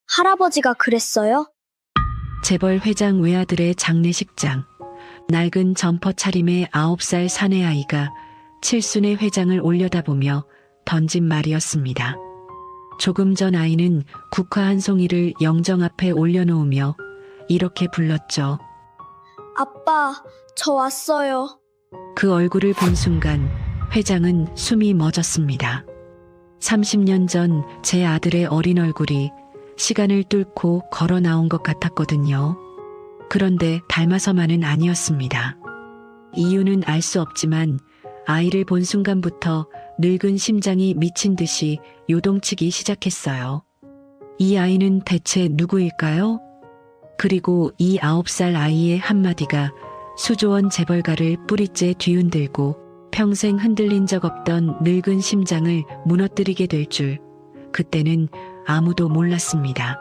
할아버지가 그랬어요? 재벌 회장 외아들의 장례식장. 낡은 점퍼 차림의 9살 사내아이가 칠순의 회장을 올려다보며 던진 말이었습니다. 조금 전 아이는 국화 한 송이를 영정 앞에 올려놓으며 이렇게 불렀죠. 아빠, 저 왔어요. 그 얼굴을 본 순간 회장은 숨이 멎었습니다. 30년 전 제 아들의 어린 얼굴이 시간을 뚫고 걸어 나온 것 같았거든요. 그런데 닮아서만은 아니었습니다. 이유는 알 수 없지만 아이를 본 순간부터 늙은 심장이 미친 듯이 요동치기 시작했어요. 이 아이는 대체 누구일까요? 그리고 이 9살 아이의 한마디가 수조원 재벌가를 뿌리째 뒤흔들고 평생 흔들린 적 없던 늙은 심장을 무너뜨리게 될 줄 그때는 아무도 몰랐습니다.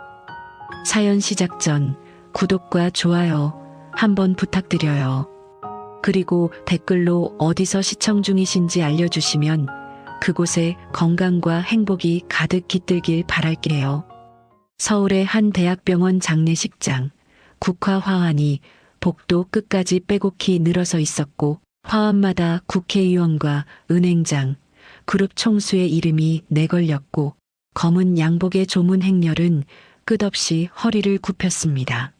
사연 시작 전 구독과 좋아요 한번 부탁드려요. 그리고 댓글로 어디서 시청 중이신지 알려주시면 그곳에 건강과 행복이 가득 깃들길 바랄게요. 서울의 한 대학병원 장례식장. 국화 화환이 복도 끝까지 빼곡히 늘어서 있었고 화환마다 국회의원과 은행장, 그룹 총수의 이름이 내걸렸고 검은 양복의 조문 행렬은 끝없이 허리를 굽혔습니다.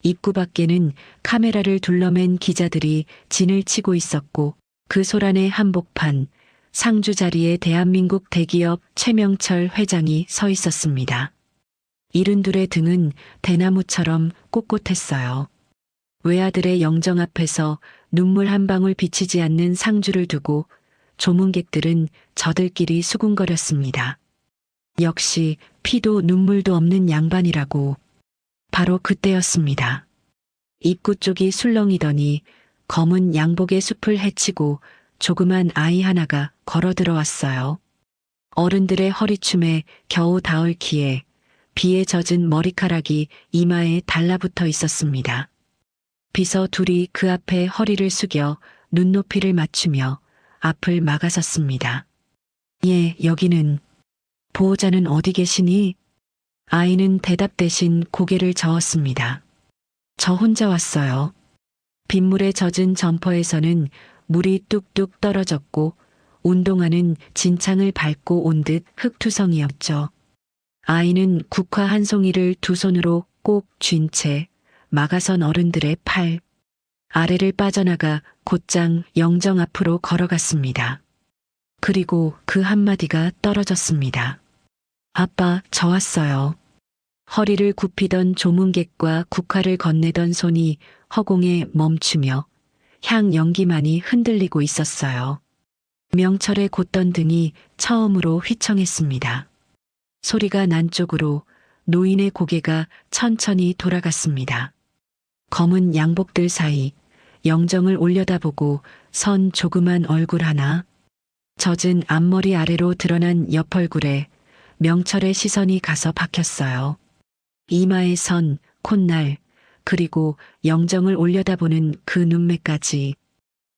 입구 밖에는 카메라를 둘러맨 기자들이 진을 치고 있었고 그 소란의 한복판, 상주 자리에 대한민국 대기업 최명철 회장이 서 있었습니다. 이른둘의 등은 대나무처럼 꼿꼿했어요. 외아들의 영정 앞에서 눈물 한 방울 비치지 않는 상주를 두고 조문객들은 저들끼리 수군거렸습니다. 역시 피도 눈물도 없는 양반이라고. 바로 그때였습니다. 입구 쪽이 술렁이더니 검은 양복의 숲을 헤치고 조그만 아이 하나가 걸어 들어왔어요. 어른들의 허리춤에 겨우 닿을기에 비에 젖은 머리카락이 이마에 달라붙어 있었습니다. 비서 둘이 그 앞에 허리를 숙여 눈높이를 맞추며 앞을 막아섰습니다. 예, 여기는. 보호자는 어디 계시니? 아이는 대답 대신 고개를 저었습니다. 저 혼자 왔어요. 빗물에 젖은 점퍼에서는 물이 뚝뚝 떨어졌고 운동화는 진창을 밟고 온 듯 흙투성이었죠. 아이는 국화 한 송이를 두 손으로 꼭 쥔 채 막아선 어른들의 팔 아래를 빠져나가 곧장 영정 앞으로 걸어갔습니다. 그리고 그 한마디가 떨어졌습니다. 아빠, 저 왔어요. 허리를 굽히던 조문객과 국화를 건네던 손이 허공에 멈추며 향 연기만이 흔들리고 있었어요. 명철의 곧던 등이 처음으로 휘청했습니다. 소리가 난 쪽으로 노인의 고개가 천천히 돌아갔습니다. 검은 양복들 사이 영정을 올려다보고 선 조그만 얼굴 하나, 젖은 앞머리 아래로 드러난 옆얼굴에 명철의 시선이 가서 박혔어요. 이마에 선, 콧날, 그리고 영정을 올려다보는 그 눈매까지.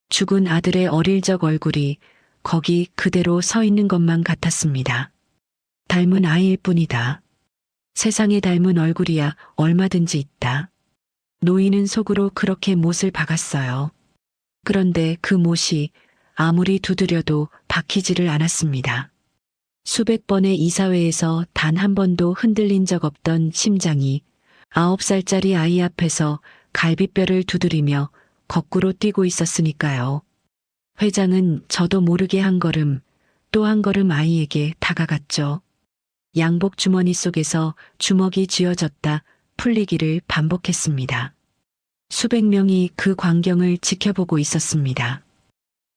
죽은 아들의 어릴 적 얼굴이 거기 그대로 서 있는 것만 같았습니다. 닮은 아이일 뿐이다. 세상에 닮은 얼굴이야 얼마든지 있다. 노인은 속으로 그렇게 못을 박았어요. 그런데 그 못이 아무리 두드려도 박히지를 않았습니다. 수백 번의 이사회에서 단 한 번도 흔들린 적 없던 심장이 9살짜리 아이 앞에서 갈비뼈를 두드리며 거꾸로 뛰고 있었으니까요. 회장은 저도 모르게 한 걸음, 또 한 걸음 아이에게 다가갔죠. 양복 주머니 속에서 주먹이 쥐어졌다 풀리기를 반복했습니다. 수백 명이 그 광경을 지켜보고 있었습니다.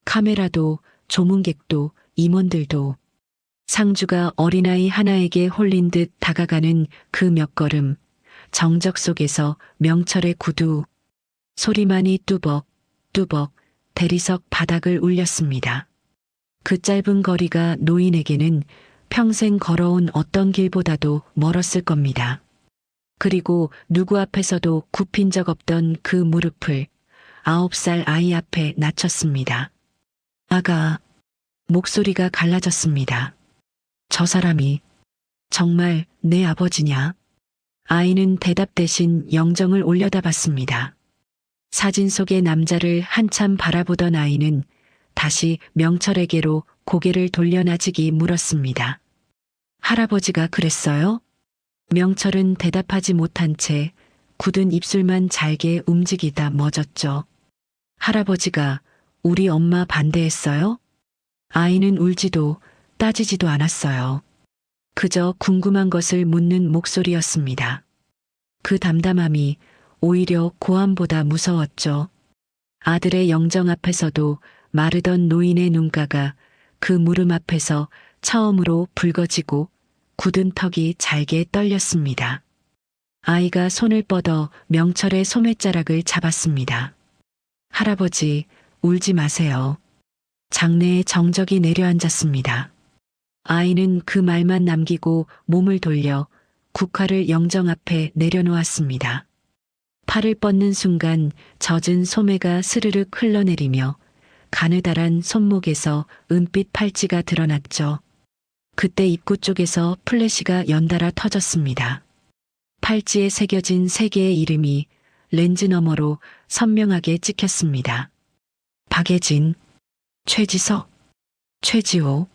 카메라도, 조문객도, 임원들도. 상주가 어린아이 하나에게 홀린 듯 다가가는 그 몇 걸음, 정적 속에서 명철의 구두, 소리만이 뚜벅, 뚜벅 대리석 바닥을 울렸습니다. 그 짧은 거리가 노인에게는 평생 걸어온 어떤 길보다도 멀었을 겁니다. 그리고 누구 앞에서도 굽힌 적 없던 그 무릎을 9살 아이 앞에 낮췄습니다. 아가, 목소리가 갈라졌습니다. 저 사람이 정말 내 아버지냐? 아이는 대답 대신 영정을 올려다봤습니다. 사진 속의 남자를 한참 바라보던 아이는 다시 명철에게로 고개를 돌려나지기 물었습니다. 할아버지가 그랬어요? 명철은 대답하지 못한 채 굳은 입술만 잘게 움직이다 멎었죠. 할아버지가 우리 엄마 반대했어요? 아이는 울지도 따지지도 않았어요. 그저 궁금한 것을 묻는 목소리였습니다. 그 담담함이 오히려 고함보다 무서웠죠. 아들의 영정 앞에서도 마르던 노인의 눈가가 그 물음 앞에서 처음으로 붉어지고 굳은 턱이 잘게 떨렸습니다. 아이가 손을 뻗어 명철의 소매자락을 잡았습니다. 할아버지, 울지 마세요. 장내에 정적이 내려앉았습니다. 아이는 그 말만 남기고 몸을 돌려 국화를 영정 앞에 내려놓았습니다. 팔을 뻗는 순간 젖은 소매가 스르륵 흘러내리며 가느다란 손목에서 은빛 팔찌가 드러났죠. 그때 입구 쪽에서 플래시가 연달아 터졌습니다. 팔찌에 새겨진 세 개의 이름이 렌즈 너머로 선명하게 찍혔습니다. 박예진, 최지석, 최지호.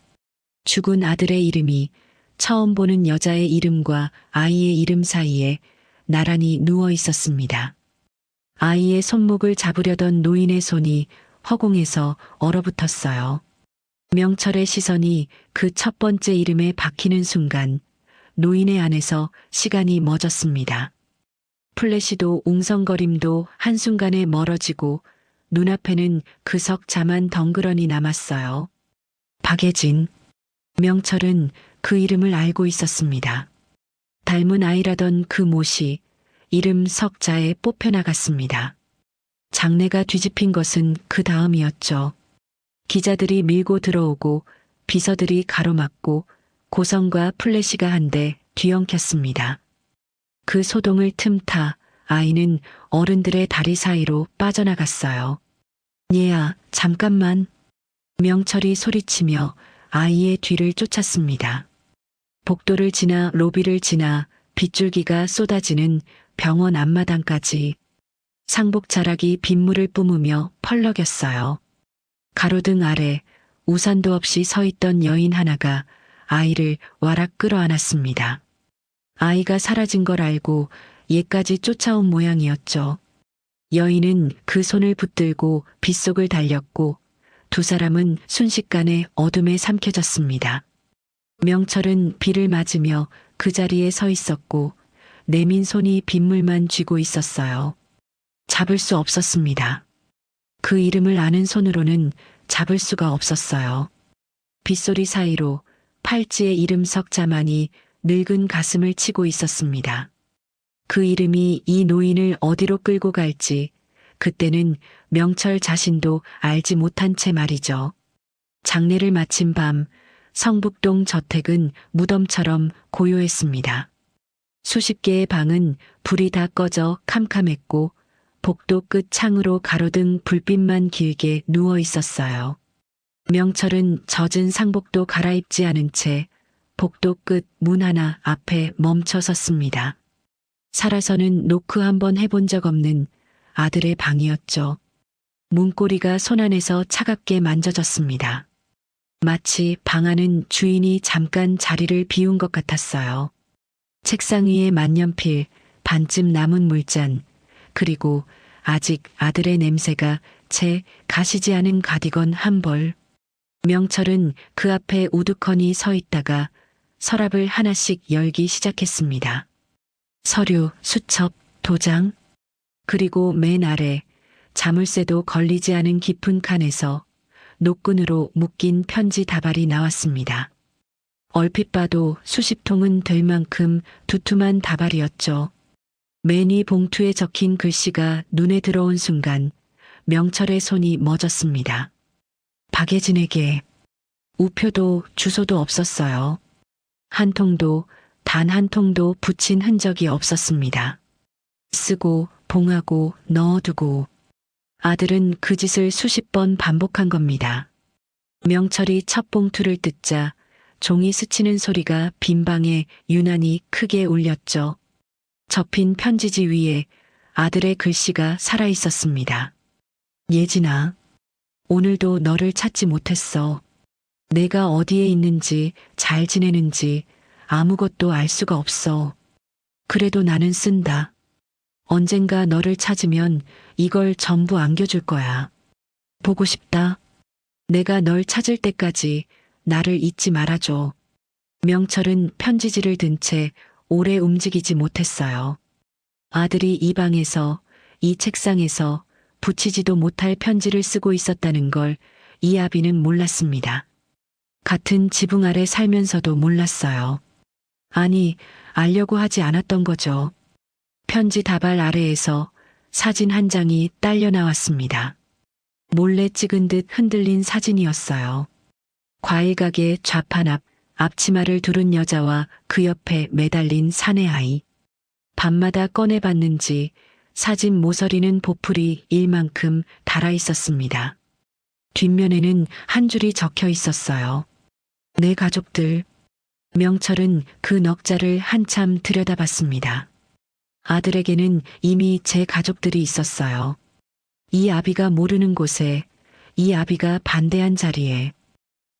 죽은 아들의 이름이 처음 보는 여자의 이름과 아이의 이름 사이에 나란히 누워 있었습니다. 아이의 손목을 잡으려던 노인의 손이 허공에서 얼어붙었어요. 명철의 시선이 그 첫 번째 이름에 박히는 순간 노인의 안에서 시간이 멎었습니다. 플래시도 웅성거림도 한순간에 멀어지고 눈앞에는 그 석자만 덩그러니 남았어요. 박예진. 명철은 그 이름을 알고 있었습니다. 닮은 아이라던 그 못이 이름 석자에 뽑혀나갔습니다. 장내가 뒤집힌 것은 그 다음이었죠. 기자들이 밀고 들어오고 비서들이 가로막고 고성과 플래시가 한데 뒤엉켰습니다. 그 소동을 틈타 아이는 어른들의 다리 사이로 빠져나갔어요. 얘야, 잠깐만. 명철이 소리치며 아이의 뒤를 쫓았습니다. 복도를 지나 로비를 지나 빗줄기가 쏟아지는 병원 앞마당까지 상복 자락이 빗물을 뿜으며 펄럭였어요. 가로등 아래 우산도 없이 서 있던 여인 하나가 아이를 와락 끌어안았습니다. 아이가 사라진 걸 알고 얘까지 쫓아온 모양이었죠. 여인은 그 손을 붙들고 빗속을 달렸고 두 사람은 순식간에 어둠에 삼켜졌습니다. 명철은 비를 맞으며 그 자리에 서 있었고 내민 손이 빗물만 쥐고 있었어요. 잡을 수 없었습니다. 그 이름을 아는 손으로는 잡을 수가 없었어요. 빗소리 사이로 팔찌의 이름 석자만이 늙은 가슴을 치고 있었습니다. 그 이름이 이 노인을 어디로 끌고 갈지 그때는 명철 자신도 알지 못한 채 말이죠. 장례를 마친 밤 성북동 저택은 무덤처럼 고요했습니다. 수십 개의 방은 불이 다 꺼져 캄캄했고 복도 끝 창으로 가로등 불빛만 길게 누워 있었어요. 명철은 젖은 상복도 갈아입지 않은 채 복도 끝 문 하나 앞에 멈춰 섰습니다. 살아서는 노크 한번 해본 적 없는 아들의 방이었죠. 문고리가 손안에서 차갑게 만져졌습니다. 마치 방 안은 주인이 잠깐 자리를 비운 것 같았어요. 책상 위에 만년필, 반쯤 남은 물잔, 그리고 아직 아들의 냄새가 채 가시지 않은 가디건 한 벌. 명철은 그 앞에 우두커니 서 있다가 서랍을 하나씩 열기 시작했습니다. 서류, 수첩, 도장, 그리고 맨 아래 자물쇠도 걸리지 않은 깊은 칸에서 노끈으로 묶인 편지 다발이 나왔습니다. 얼핏 봐도 수십 통은 될 만큼 두툼한 다발이었죠. 맨 위 봉투에 적힌 글씨가 눈에 들어온 순간 명철의 손이 멎었습니다. 박예진에게 우표도 주소도 없었어요. 한 통도 단 한 통도 붙인 흔적이 없었습니다. 쓰고 봉하고 넣어두고 아들은 그 짓을 수십 번 반복한 겁니다. 명철이 첫 봉투를 뜯자 종이 스치는 소리가 빈 방에 유난히 크게 울렸죠. 접힌 편지지 위에 아들의 글씨가 살아 있었습니다. 예진아, 오늘도 너를 찾지 못했어. 내가 어디에 있는지, 잘 지내는지 아무것도 알 수가 없어. 그래도 나는 쓴다. 언젠가 너를 찾으면 이걸 전부 안겨줄 거야. 보고 싶다. 내가 널 찾을 때까지 나를 잊지 말아줘. 명철은 편지지를 든 채 오래 움직이지 못했어요. 아들이 이 방에서, 이 책상에서 붙이지도 못할 편지를 쓰고 있었다는 걸 이아비는 몰랐습니다. 같은 지붕 아래 살면서도 몰랐어요. 아니, 알려고 하지 않았던 거죠. 편지 다발 아래에서 사진 한 장이 딸려 나왔습니다. 몰래 찍은 듯 흔들린 사진이었어요. 과일 가게 좌판 앞 앞치마를 두른 여자와 그 옆에 매달린 사내 아이. 밤마다 꺼내봤는지 사진 모서리는 보풀이 일만큼 달아 있었습니다. 뒷면에는 한 줄이 적혀 있었어요. 내 가족들. 명철은 그 넉자를 한참 들여다봤습니다. 아들에게는 이미 제 가족들이 있었어요. 이 아비가 모르는 곳에, 이 아비가 반대한 자리에.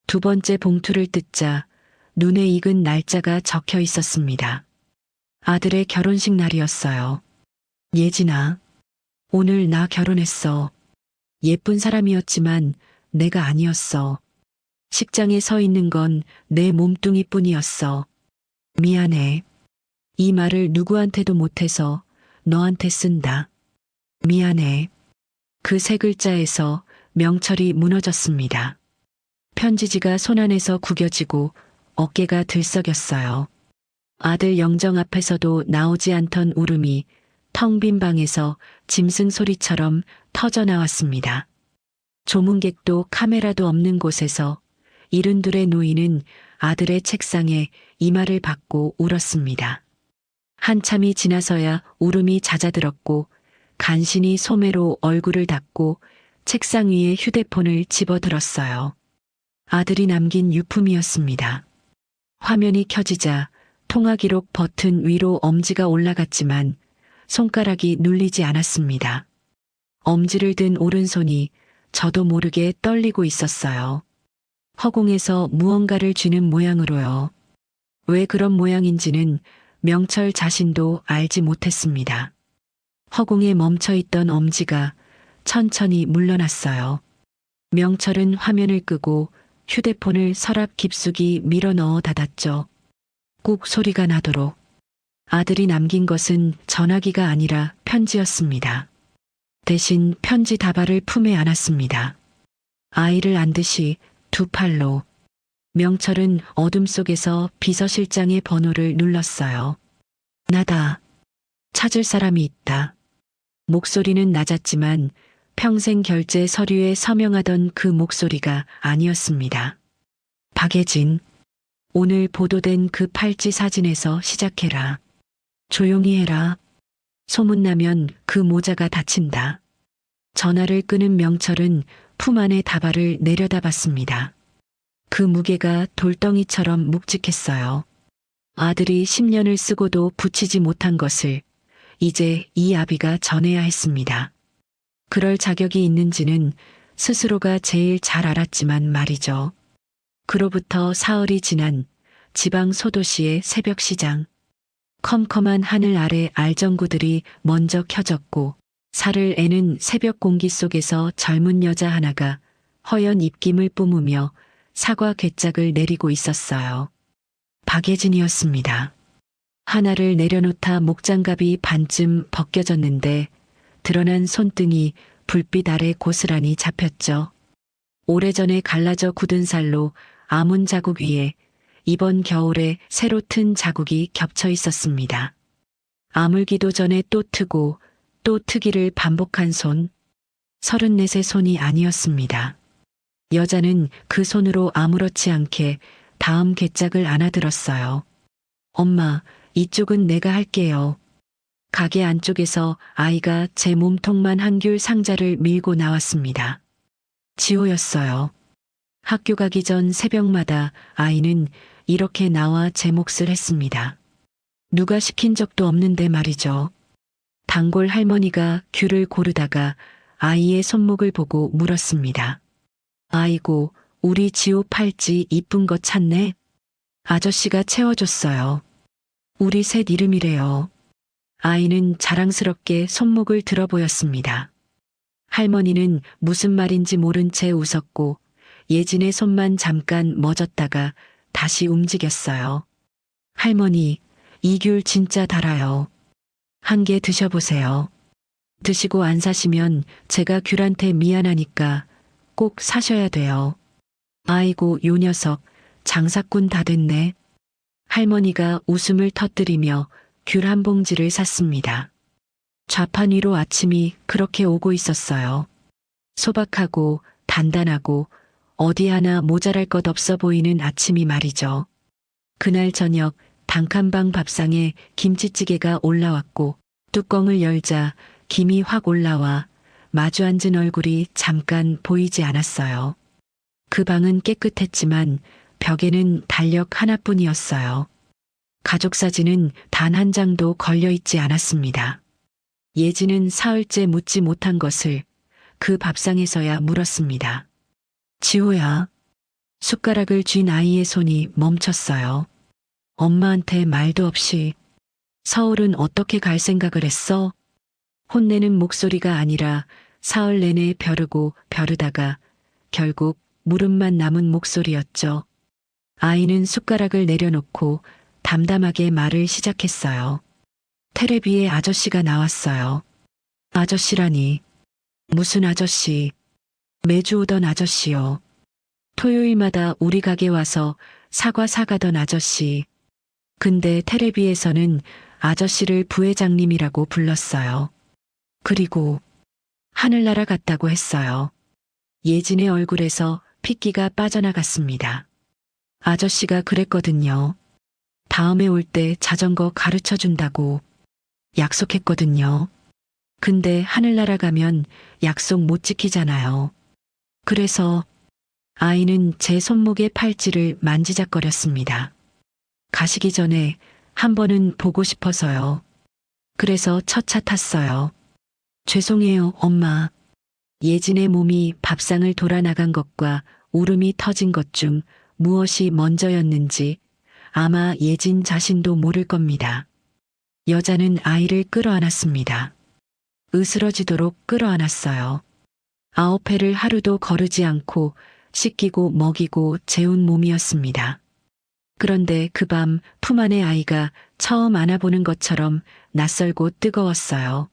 두 번째 봉투를 뜯자 눈에 익은 날짜가 적혀 있었습니다. 아들의 결혼식 날이었어요. 예진아, 오늘 나 결혼했어. 예쁜 사람이었지만 내가 아니었어. 식장에 서 있는 건 내 몸뚱이뿐이었어. 미안해. 이 말을 누구한테도 못해서 너한테 쓴다. 미안해. 그 세 글자에서 명철이 무너졌습니다. 편지지가 손안에서 구겨지고 어깨가 들썩였어요. 아들 영정 앞에서도 나오지 않던 울음이 텅 빈 방에서 짐승 소리처럼 터져 나왔습니다. 조문객도 카메라도 없는 곳에서 72의 노인은 아들의 책상에 이마를 박고 울었습니다. 한참이 지나서야 울음이 잦아들었고 간신히 소매로 얼굴을 닦고 책상 위에 휴대폰을 집어들었어요. 아들이 남긴 유품이었습니다. 화면이 켜지자 통화 기록 버튼 위로 엄지가 올라갔지만 손가락이 눌리지 않았습니다. 엄지를 든 오른손이 저도 모르게 떨리고 있었어요. 허공에서 무언가를 쥐는 모양으로요. 왜 그런 모양인지는 명철 자신도 알지 못했습니다. 허공에 멈춰있던 엄지가 천천히 물러났어요. 명철은 화면을 끄고 휴대폰을 서랍 깊숙이 밀어 넣어 닫았죠. 꾹 소리가 나도록. 아들이 남긴 것은 전화기가 아니라 편지였습니다. 대신 편지 다발을 품에 안았습니다. 아이를 안듯이 두 팔로. 명철은 어둠 속에서 비서실장의 번호를 눌렀어요. 나다. 찾을 사람이 있다. 목소리는 낮았지만 평생 결제 서류에 서명하던 그 목소리가 아니었습니다. 박예진, 오늘 보도된 그 팔찌 사진에서 시작해라. 조용히 해라. 소문나면 그 모자가 다친다. 전화를 끊은 명철은 품 안의 다발을 내려다봤습니다. 그 무게가 돌덩이처럼 묵직했어요. 아들이 10년을 쓰고도 붙이지 못한 것을 이제 이 아비가 전해야 했습니다. 그럴 자격이 있는지는 스스로가 제일 잘 알았지만 말이죠. 그로부터 사흘이 지난 지방 소도시의 새벽 시장. 컴컴한 하늘 아래 알전구들이 먼저 켜졌고 살을 애는 새벽 공기 속에서 젊은 여자 하나가 허연 입김을 뿜으며 사과 괴짝을 내리고 있었어요. 박예진이었습니다. 하나를 내려놓다 목장갑이 반쯤 벗겨졌는데 드러난 손등이 불빛 아래 고스란히 잡혔죠. 오래전에 갈라져 굳은 살로 아문 자국 위에 이번 겨울에 새로 튼 자국이 겹쳐 있었습니다. 아물기도 전에 또 트고 또 트기를 반복한 손. 34의 손이 아니었습니다. 여자는 그 손으로 아무렇지 않게 다음 괴짝을 안아들었어요. 엄마, 이쪽은 내가 할게요. 가게 안쪽에서 아이가 제 몸통만 한 귤 상자를 밀고 나왔습니다. 지호였어요. 학교 가기 전 새벽마다 아이는 이렇게 나와 제 몫을 했습니다. 누가 시킨 적도 없는데 말이죠. 단골 할머니가 귤을 고르다가 아이의 손목을 보고 물었습니다. 아이고, 우리 지호 팔찌 이쁜 거 찾네. 아저씨가 채워줬어요. 우리 셋 이름이래요. 아이는 자랑스럽게 손목을 들어 보였습니다. 할머니는 무슨 말인지 모른 채 웃었고 예진의 손만 잠깐 멎었다가 다시 움직였어요. 할머니, 이 귤 진짜 달아요. 한 개 드셔보세요. 드시고 안 사시면 제가 귤한테 미안하니까 꼭 사셔야 돼요. 아이고, 요 녀석, 장사꾼 다 됐네. 할머니가 웃음을 터뜨리며 귤 한 봉지를 샀습니다. 좌판 위로 아침이 그렇게 오고 있었어요. 소박하고 단단하고 어디 하나 모자랄 것 없어 보이는 아침이 말이죠. 그날 저녁 단칸방 밥상에 김치찌개가 올라왔고 뚜껑을 열자 김이 확 올라와 마주 앉은 얼굴이 잠깐 보이지 않았어요. 그 방은 깨끗했지만 벽에는 달력 하나뿐이었어요. 가족 사진은 단 한 장도 걸려 있지 않았습니다. 예진은 사흘째 묻지 못한 것을 그 밥상에서야 물었습니다. 지호야. 숟가락을 쥔 아이의 손이 멈췄어요. 엄마한테 말도 없이. 서울은 어떻게 갈 생각을 했어? 혼내는 목소리가 아니라 사흘 내내 벼르고 벼르다가 결국 물음만 남은 목소리였죠. 아이는 숟가락을 내려놓고 담담하게 말을 시작했어요. 테레비에 아저씨가 나왔어요. 아저씨라니. 무슨 아저씨? 매주 오던 아저씨요. 토요일마다 우리 가게 와서 사과 사가던 아저씨. 근데 테레비에서는 아저씨를 부회장님이라고 불렀어요. 그리고 하늘나라 갔다고 했어요. 예진의 얼굴에서 핏기가 빠져나갔습니다. 아저씨가 그랬거든요. 다음에 올 때 자전거 가르쳐 준다고 약속했거든요. 근데 하늘나라 가면 약속 못 지키잖아요. 그래서 아이는 제 손목의 팔찌를 만지작거렸습니다. 가시기 전에 한 번은 보고 싶어서요. 그래서 첫 차 탔어요. 죄송해요, 엄마. 예진의 몸이 밥상을 돌아 나간 것과 울음이 터진 것 중 무엇이 먼저였는지 아마 예진 자신도 모를 겁니다. 여자는 아이를 끌어안았습니다. 으스러지도록 끌어안았어요. 9회를 하루도 거르지 않고 씻기고 먹이고 재운 몸이었습니다. 그런데 그 밤 품 안의 아이가 처음 안아보는 것처럼 낯설고 뜨거웠어요.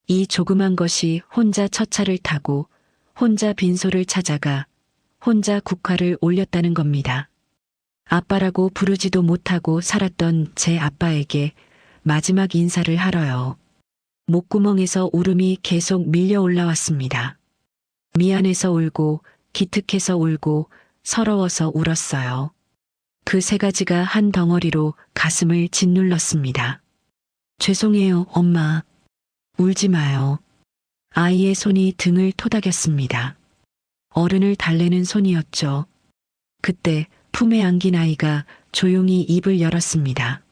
이 조그만 것이 혼자 첫 차를 타고 혼자 빈소를 찾아가 혼자 국화를 올렸다는 겁니다. 아빠라고 부르지도 못하고 살았던 제 아빠에게 마지막 인사를 하러요. 목구멍에서 울음이 계속 밀려 올라왔습니다. 미안해서 울고 기특해서 울고 서러워서 울었어요. 그 세 가지가 한 덩어리로 가슴을 짓눌렀습니다. 죄송해요, 엄마. 울지 마요. 아이의 손이 등을 토닥였습니다. 어른을 달래는 손이었죠. 그때 품에 안긴 아이가 조용히 입을 열었습니다.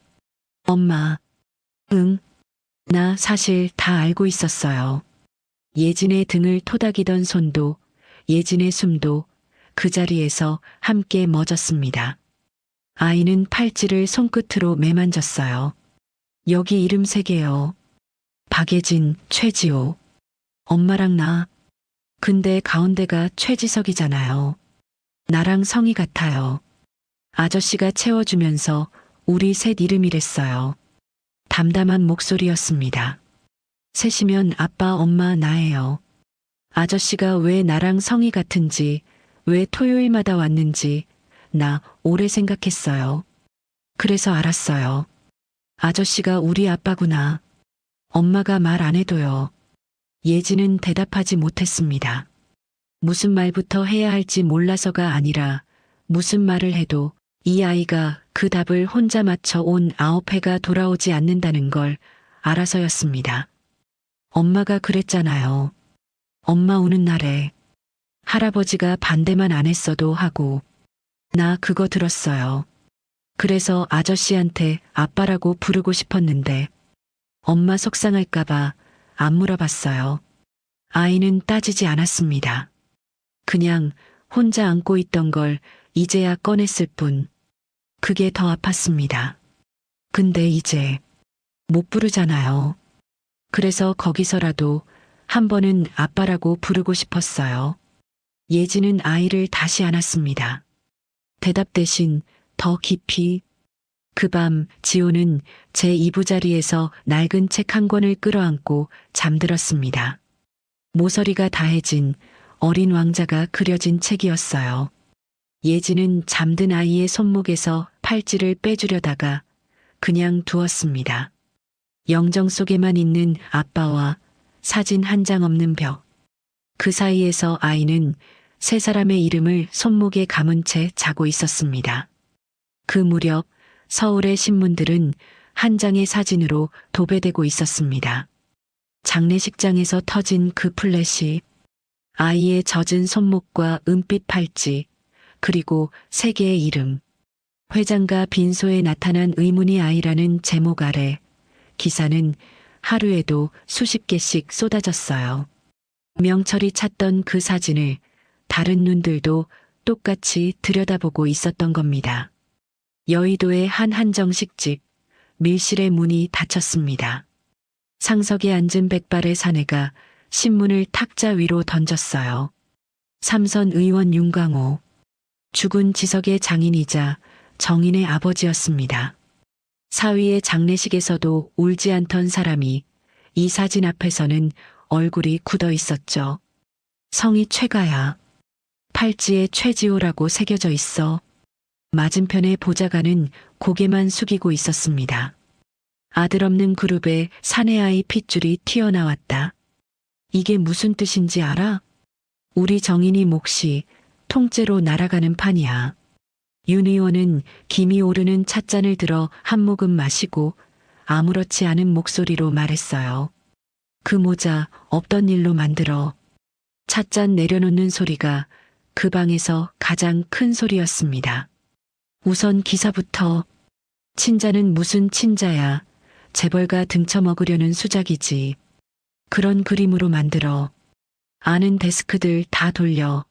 엄마. 응. 나 사실 다 알고 있었어요. 예진의 등을 토닥이던 손도 예진의 숨도 그 자리에서 함께 멎었습니다. 아이는 팔찌를 손끝으로 매만졌어요. 여기 이름 3개요. 박예진, 최지호. 엄마랑 나. 근데 가운데가 최지석이잖아요. 나랑 성이 같아요. 아저씨가 채워주면서 우리 셋 이름이랬어요. 담담한 목소리였습니다. 셋이면 아빠, 엄마, 나예요. 아저씨가 왜 나랑 성이 같은지, 왜 토요일마다 왔는지 나 오래 생각했어요. 그래서 알았어요. 아저씨가 우리 아빠구나. 엄마가 말 안 해도요. 예진은 대답하지 못했습니다. 무슨 말부터 해야 할지 몰라서가 아니라 무슨 말을 해도 이 아이가 그 답을 혼자 맞춰 온 9회가 돌아오지 않는다는 걸 알아서였습니다. 엄마가 그랬잖아요. 엄마 우는 날에 할아버지가 반대만 안 했어도 하고 나 그거 들었어요. 그래서 아저씨한테 아빠라고 부르고 싶었는데 엄마 속상할까봐 안 물어봤어요. 아이는 따지지 않았습니다. 그냥 혼자 안고 있던 걸 이제야 꺼냈을 뿐. 그게 더 아팠습니다. 근데 이제 못 부르잖아요. 그래서 거기서라도 한 번은 아빠라고 부르고 싶었어요. 예지는 아이를 다시 안았습니다. 대답 대신 더 깊이. 그 밤 지호는 제 이부자리에서 낡은 책 한 권을 끌어안고 잠들었습니다. 모서리가 다해진 어린 왕자가 그려진 책이었어요. 예지는 잠든 아이의 손목에서 팔찌를 빼주려다가 그냥 두었습니다. 영정 속에만 있는 아빠와 사진 한 장 없는 벽. 그 사이에서 아이는 세 사람의 이름을 손목에 감은 채 자고 있었습니다. 그 무렵 서울의 신문들은 한 장의 사진으로 도배되고 있었습니다. 장례식장에서 터진 그 플래시, 아이의 젖은 손목과 은빛 팔찌, 그리고 세 개의 이름. 회장가 빈소에 나타난 의문의 아이라는 제목 아래 기사는 하루에도 수십 개씩 쏟아졌어요. 명철이 찾던 그 사진을 다른 눈들도 똑같이 들여다보고 있었던 겁니다. 여의도의 한 한정식집, 밀실의 문이 닫혔습니다. 상석에 앉은 백발의 사내가 신문을 탁자 위로 던졌어요. 삼선 의원 윤광호. 죽은 지석의 장인이자 정인의 아버지였습니다. 사위의 장례식에서도 울지 않던 사람이 이 사진 앞에서는 얼굴이 굳어 있었죠. 성이 최가야. 팔찌에 최지호라고 새겨져 있어. 맞은편의 보좌관은 고개만 숙이고 있었습니다. 아들 없는 그룹에 사내아이 핏줄이 튀어나왔다. 이게 무슨 뜻인지 알아? 우리 정인이 몫이 통째로 날아가는 판이야. 윤 의원은 김이 오르는 찻잔을 들어 한 모금 마시고 아무렇지 않은 목소리로 말했어요. 그 모자 없던 일로 만들어. 찻잔 내려놓는 소리가 그 방에서 가장 큰 소리였습니다. 우선 기사부터. 친자는 무슨 친자야. 재벌가 등쳐먹으려는 수작이지. 그런 그림으로 만들어. 아는 데스크들 다 돌려.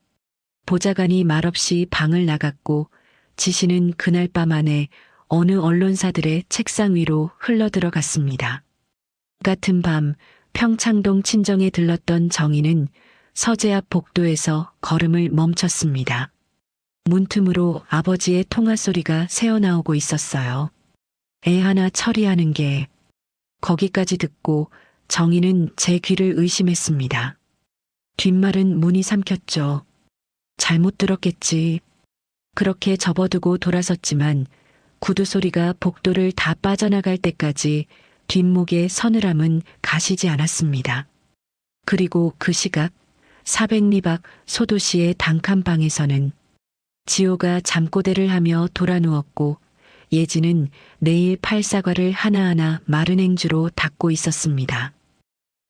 보좌관이 말없이 방을 나갔고 지시는 그날 밤 안에 어느 언론사들의 책상 위로 흘러들어갔습니다. 같은 밤 평창동 친정에 들렀던 정희는 서재 앞 복도에서 걸음을 멈췄습니다. 문틈으로 아버지의 통화 소리가 새어나오고 있었어요. 애 하나 처리하는 게. 거기까지 듣고 정희는 제 귀를 의심했습니다. 뒷말은 문이 삼켰죠. 잘못 들었겠지. 그렇게 접어두고 돌아섰지만 구두 소리가 복도를 다 빠져나갈 때까지 뒷목의 서늘함은 가시지 않았습니다. 그리고 그 시각 400리박 소도시의 단칸방에서는 지호가 잠꼬대를 하며 돌아누웠고 예지는 내일 팔 사과를 하나하나 마른 행주로 닦고 있었습니다.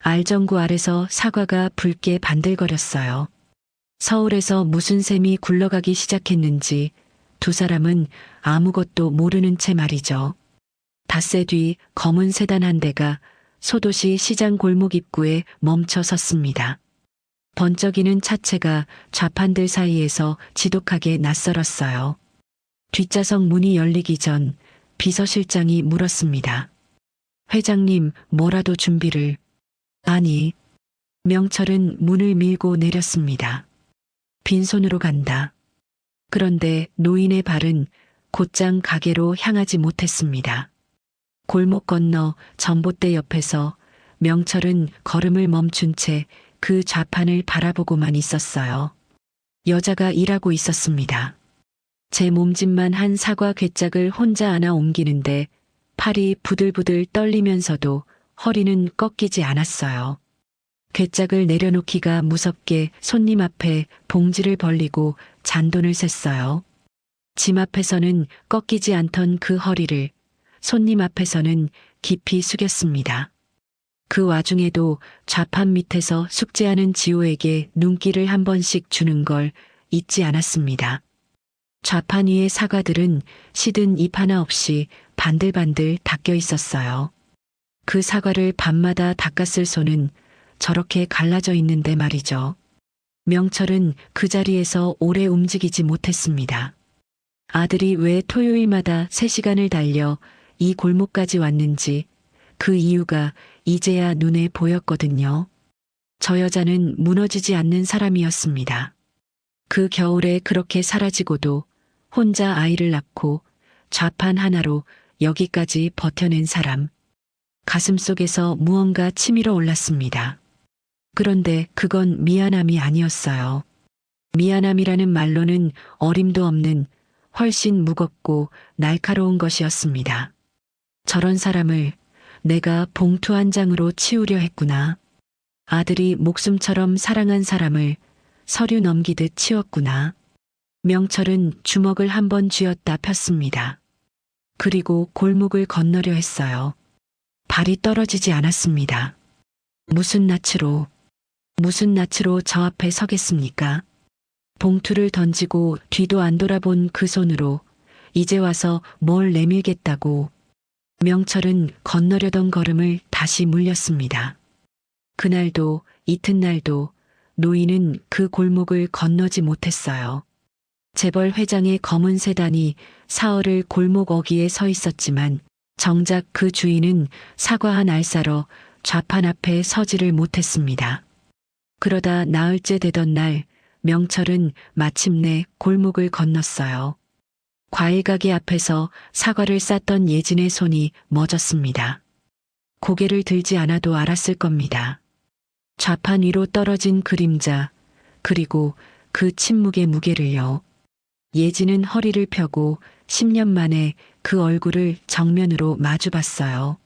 알전구 아래서 사과가 붉게 반들거렸어요. 서울에서 무슨 셈이 굴러가기 시작했는지 두 사람은 아무것도 모르는 채 말이죠. 닷새 뒤 검은 세단 한 대가 소도시 시장 골목 입구에 멈춰 섰습니다. 번쩍이는 차체가 좌판들 사이에서 지독하게 낯설었어요. 뒷좌석 문이 열리기 전 비서실장이 물었습니다. 회장님, 뭐라도 준비를. 아니. 명철은 문을 밀고 내렸습니다. 빈손으로 간다. 그런데 노인의 발은 곧장 가게로 향하지 못했습니다. 골목 건너 전봇대 옆에서 명철은 걸음을 멈춘 채 그 좌판을 바라보고만 있었어요. 여자가 일하고 있었습니다. 제 몸집만 한 사과 괴짝을 혼자 안아 옮기는데 팔이 부들부들 떨리면서도 허리는 꺾이지 않았어요. 괴짝을 내려놓기가 무섭게 손님 앞에 봉지를 벌리고 잔돈을 셌어요. 짐 앞에서는 꺾이지 않던 그 허리를 손님 앞에서는 깊이 숙였습니다. 그 와중에도 좌판 밑에서 숙제하는 지호에게 눈길을 한 번씩 주는 걸 잊지 않았습니다. 좌판 위의 사과들은 시든 잎 하나 없이 반들반들 닦여 있었어요. 그 사과를 밤마다 닦았을 손은 저렇게 갈라져 있는데 말이죠. 명철은 그 자리에서 오래 움직이지 못했습니다. 아들이 왜 토요일마다 3시간을 달려 이 골목까지 왔는지 그 이유가 이제야 눈에 보였거든요. 저 여자는 무너지지 않는 사람이었습니다. 그 겨울에 그렇게 사라지고도 혼자 아이를 낳고 좌판 하나로 여기까지 버텨낸 사람. 가슴속에서 무언가 치밀어 올랐습니다. 그런데 그건 미안함이 아니었어요. 미안함이라는 말로는 어림도 없는 훨씬 무겁고 날카로운 것이었습니다. 저런 사람을 내가 봉투 한 장으로 치우려 했구나. 아들이 목숨처럼 사랑한 사람을 서류 넘기듯 치웠구나. 명철은 주먹을 한번 쥐었다 폈습니다. 그리고 골목을 건너려 했어요. 발이 떨어지지 않았습니다. 무슨 낯으로 저 앞에 서겠습니까? 봉투를 던지고 뒤도 안 돌아본 그 손으로 이제 와서 뭘 내밀겠다고. 명철은 건너려던 걸음을 다시 물렸습니다. 그날도 이튿날도 노인은 그 골목을 건너지 못했어요. 재벌 회장의 검은 세단이 사흘을 골목 어귀에 서 있었지만 정작 그 주인은 사과 한 알사러 좌판 앞에 서지를 못했습니다. 그러다 나흘째 되던 날 명철은 마침내 골목을 건넜어요. 과일 가게 앞에서 사과를 쌌던 예진의 손이 멎었습니다. 고개를 들지 않아도 알았을 겁니다. 좌판 위로 떨어진 그림자, 그리고 그 침묵의 무게를요. 예진은 허리를 펴고 10년 만에 그 얼굴을 정면으로 마주봤어요.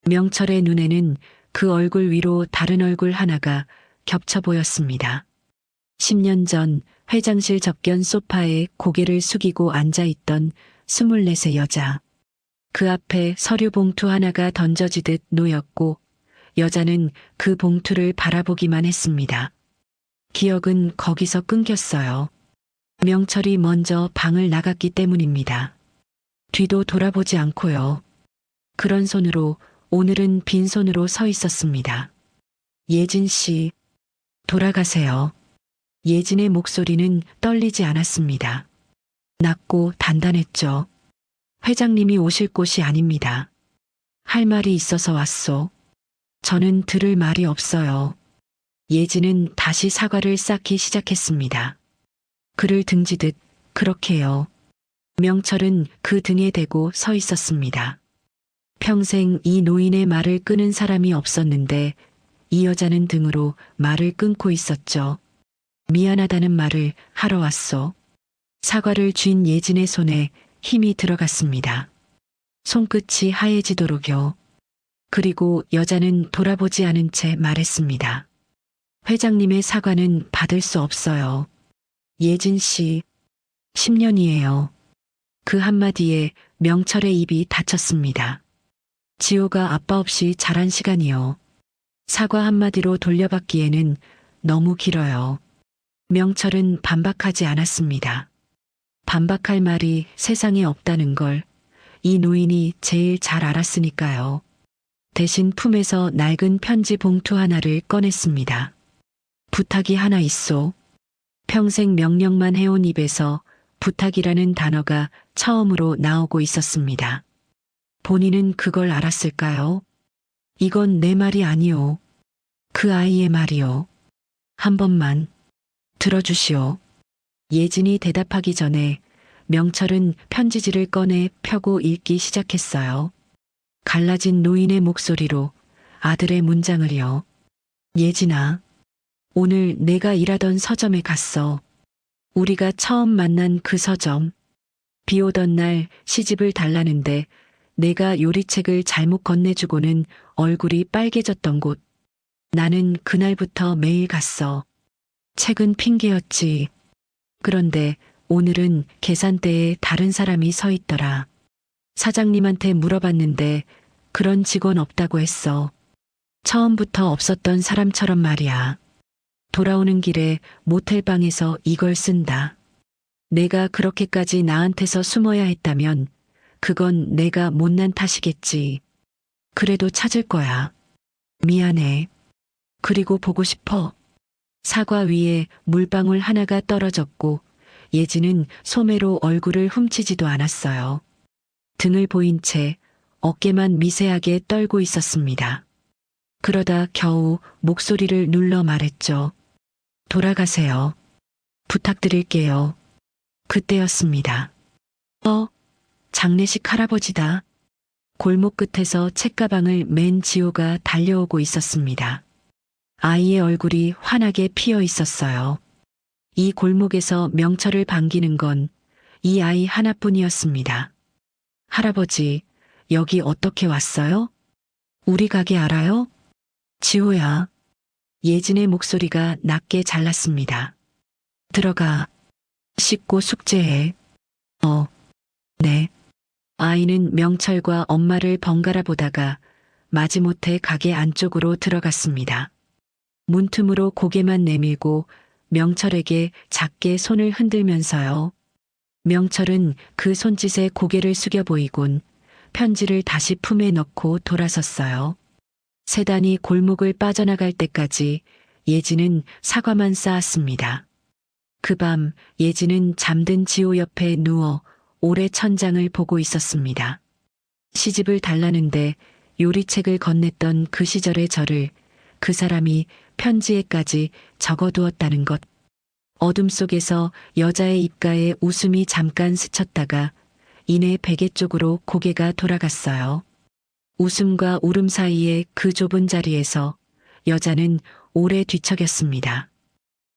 명철의 눈에는 그 얼굴 위로 다른 얼굴 하나가 겹쳐 보였습니다. 10년 전 회장실 접견 소파에 고개를 숙이고 앉아있던 24세 여자. 그 앞에 서류 봉투 하나가 던져지듯 놓였고 여자는 그 봉투를 바라보기만 했습니다. 기억은 거기서 끊겼어요. 명철이 먼저 방을 나갔기 때문입니다. 뒤도 돌아보지 않고요. 그런 손으로 오늘은 빈손으로 서 있었습니다. 예진 씨, 돌아가세요. 예진의 목소리는 떨리지 않았습니다. 낮고 단단했죠. 회장님이 오실 곳이 아닙니다. 할 말이 있어서 왔소. 저는 들을 말이 없어요. 예진은 다시 사과를 쌓기 시작했습니다. 그를 등지듯 그렇게요. 명철은 그 등에 대고 서 있었습니다. 평생 이 노인의 말을 끄는 사람이 없었는데 이 여자는 등으로 말을 끊고 있었죠. 미안하다는 말을 하러 왔소. 사과를 쥔 예진의 손에 힘이 들어갔습니다. 손끝이 하얘지도록요. 그리고 여자는 돌아보지 않은 채 말했습니다. 회장님의 사과는 받을 수 없어요. 예진 씨, 10년이에요. 그 한마디에 명철의 입이 닫혔습니다. 지호가 아빠 없이 자란 시간이요. 사과 한마디로 돌려받기에는 너무 길어요. 명철은 반박하지 않았습니다. 반박할 말이 세상에 없다는 걸 이 노인이 제일 잘 알았으니까요. 대신 품에서 낡은 편지 봉투 하나를 꺼냈습니다. 부탁이 하나 있소. 평생 명령만 해온 입에서 부탁이라는 단어가 처음으로 나오고 있었습니다. 본인은 그걸 알았을까요? 이건 내 말이 아니오. 그 아이의 말이오. 한 번만 들어주시오. 예진이 대답하기 전에 명철은 편지지를 꺼내 펴고 읽기 시작했어요. 갈라진 노인의 목소리로 아들의 문장을요. 예진아, 오늘 내가 일하던 서점에 갔어. 우리가 처음 만난 그 서점. 비 오던 날 시집을 달라는데 내가 요리책을 잘못 건네주고는 얼굴이 빨개졌던 곳. 나는 그날부터 매일 갔어. 책은 핑계였지. 그런데 오늘은 계산대에 다른 사람이 서 있더라. 사장님한테 물어봤는데 그런 직원 없다고 했어. 처음부터 없었던 사람처럼 말이야. 돌아오는 길에 모텔방에서 이걸 쓴다. 내가 그렇게까지 나한테서 숨어야 했다면 그건 내가 못난 탓이겠지. 그래도 찾을 거야. 미안해. 그리고 보고 싶어. 사과 위에 물방울 하나가 떨어졌고 예지는 소매로 얼굴을 훔치지도 않았어요. 등을 보인 채 어깨만 미세하게 떨고 있었습니다. 그러다 겨우 목소리를 눌러 말했죠. 돌아가세요. 부탁드릴게요. 그때였습니다. 장례식 할아버지다. 골목 끝에서 책가방을 맨 지호가 달려오고 있었습니다. 아이의 얼굴이 환하게 피어 있었어요. 이 골목에서 명철을 반기는 건 이 아이 하나뿐이었습니다. 할아버지, 여기 어떻게 왔어요? 우리 가게 알아요? 지호야. 예진의 목소리가 낮게 잘랐습니다. 들어가. 씻고 숙제해. 네. 아이는 명철과 엄마를 번갈아 보다가 마지못해 가게 안쪽으로 들어갔습니다. 문틈으로 고개만 내밀고 명철에게 작게 손을 흔들면서요. 명철은 그 손짓에 고개를 숙여 보이곤 편지를 다시 품에 넣고 돌아섰어요. 세단이 골목을 빠져나갈 때까지 예지는 사과만 쌓았습니다. 그 밤 예지는 잠든 지호 옆에 누워 오래 천장을 보고 있었습니다. 시집을 달라는데 요리책을 건넸던 그 시절의 저를 그 사람이 편지에까지 적어두었다는 것. 어둠 속에서 여자의 입가에 웃음이 잠깐 스쳤다가 이내 베개 쪽으로 고개가 돌아갔어요. 웃음과 울음 사이의 그 좁은 자리에서 여자는 오래 뒤척였습니다.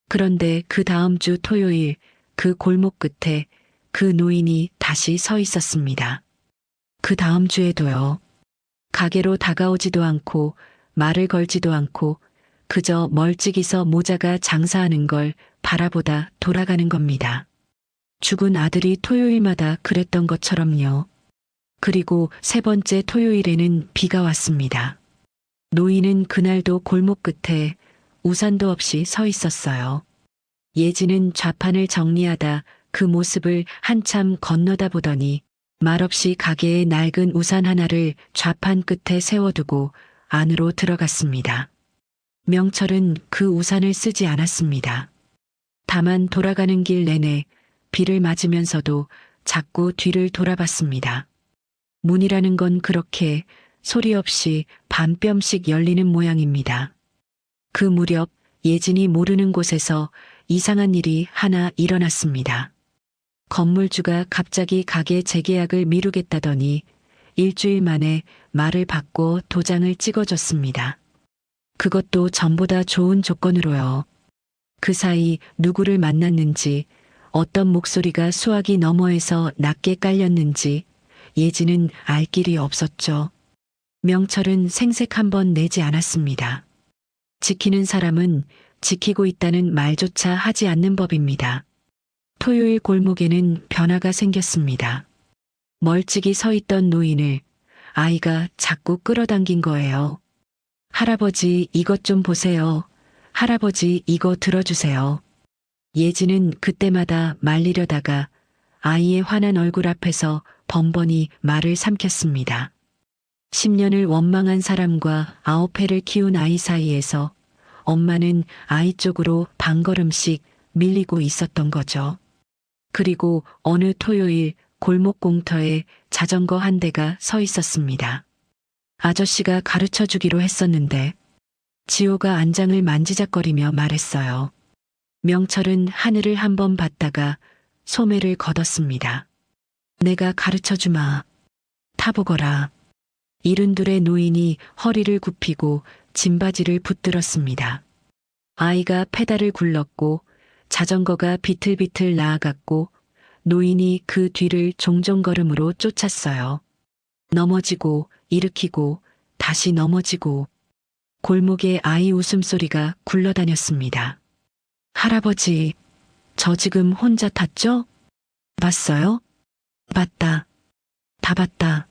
그런데 그 다음 주 토요일 그 골목 끝에 그 노인이 다시 서 있었습니다. 그 다음 주에도요. 가게로 다가오지도 않고 말을 걸지도 않고 그저 멀찍이서 모자가 장사하는 걸 바라보다 돌아가는 겁니다. 죽은 아들이 토요일마다 그랬던 것처럼요. 그리고 세 번째 토요일에는 비가 왔습니다. 노인은 그날도 골목 끝에 우산도 없이 서 있었어요. 예지는 좌판을 정리하다 그 모습을 한참 건너다 보더니 말없이 가게에 낡은 우산 하나를 좌판 끝에 세워두고 안으로 들어갔습니다. 명철은 그 우산을 쓰지 않았습니다. 다만 돌아가는 길 내내 비를 맞으면서도 자꾸 뒤를 돌아봤습니다. 문이라는 건 그렇게 소리 없이 반뼘씩 열리는 모양입니다. 그 무렵 예진이 모르는 곳에서 이상한 일이 하나 일어났습니다. 건물주가 갑자기 가게 재계약을 미루겠다더니 일주일 만에 말을 바꿔 도장을 찍어줬습니다. 그것도 전보다 좋은 조건으로요. 그 사이 누구를 만났는지 어떤 목소리가 수화기 너머에서 낮게 깔렸는지 예지는 알 길이 없었죠. 명철은 생색 한 번 내지 않았습니다. 지키는 사람은 지키고 있다는 말조차 하지 않는 법입니다. 토요일 골목에는 변화가 생겼습니다. 멀찍이 서 있던 노인을 아이가 자꾸 끌어당긴 거예요. 할아버지 이것 좀 보세요. 할아버지 이거 들어주세요. 예지는 그때마다 말리려다가 아이의 환한 얼굴 앞에서 번번이 말을 삼켰습니다. 10년을 원망한 사람과 9회를 키운 아이 사이에서 엄마는 아이 쪽으로 반걸음씩 밀리고 있었던 거죠. 그리고 어느 토요일 골목 공터에 자전거 한 대가 서 있었습니다. 아저씨가 가르쳐 주기로 했었는데 지호가 안장을 만지작거리며 말했어요. 명철은 하늘을 한번 봤다가 소매를 걷었습니다. 내가 가르쳐 주마. 타보거라. 이른둘의 노인이 허리를 굽히고 짐바지를 붙들었습니다. 아이가 페달을 굴렀고 자전거가 비틀비틀 나아갔고 노인이 그 뒤를 종종걸음으로 쫓았어요. 넘어지고 일으키고 다시 넘어지고 골목에 아이 웃음소리가 굴러다녔습니다. 할아버지, 저 지금 혼자 탔죠? 봤어요? 봤다. 다 봤다.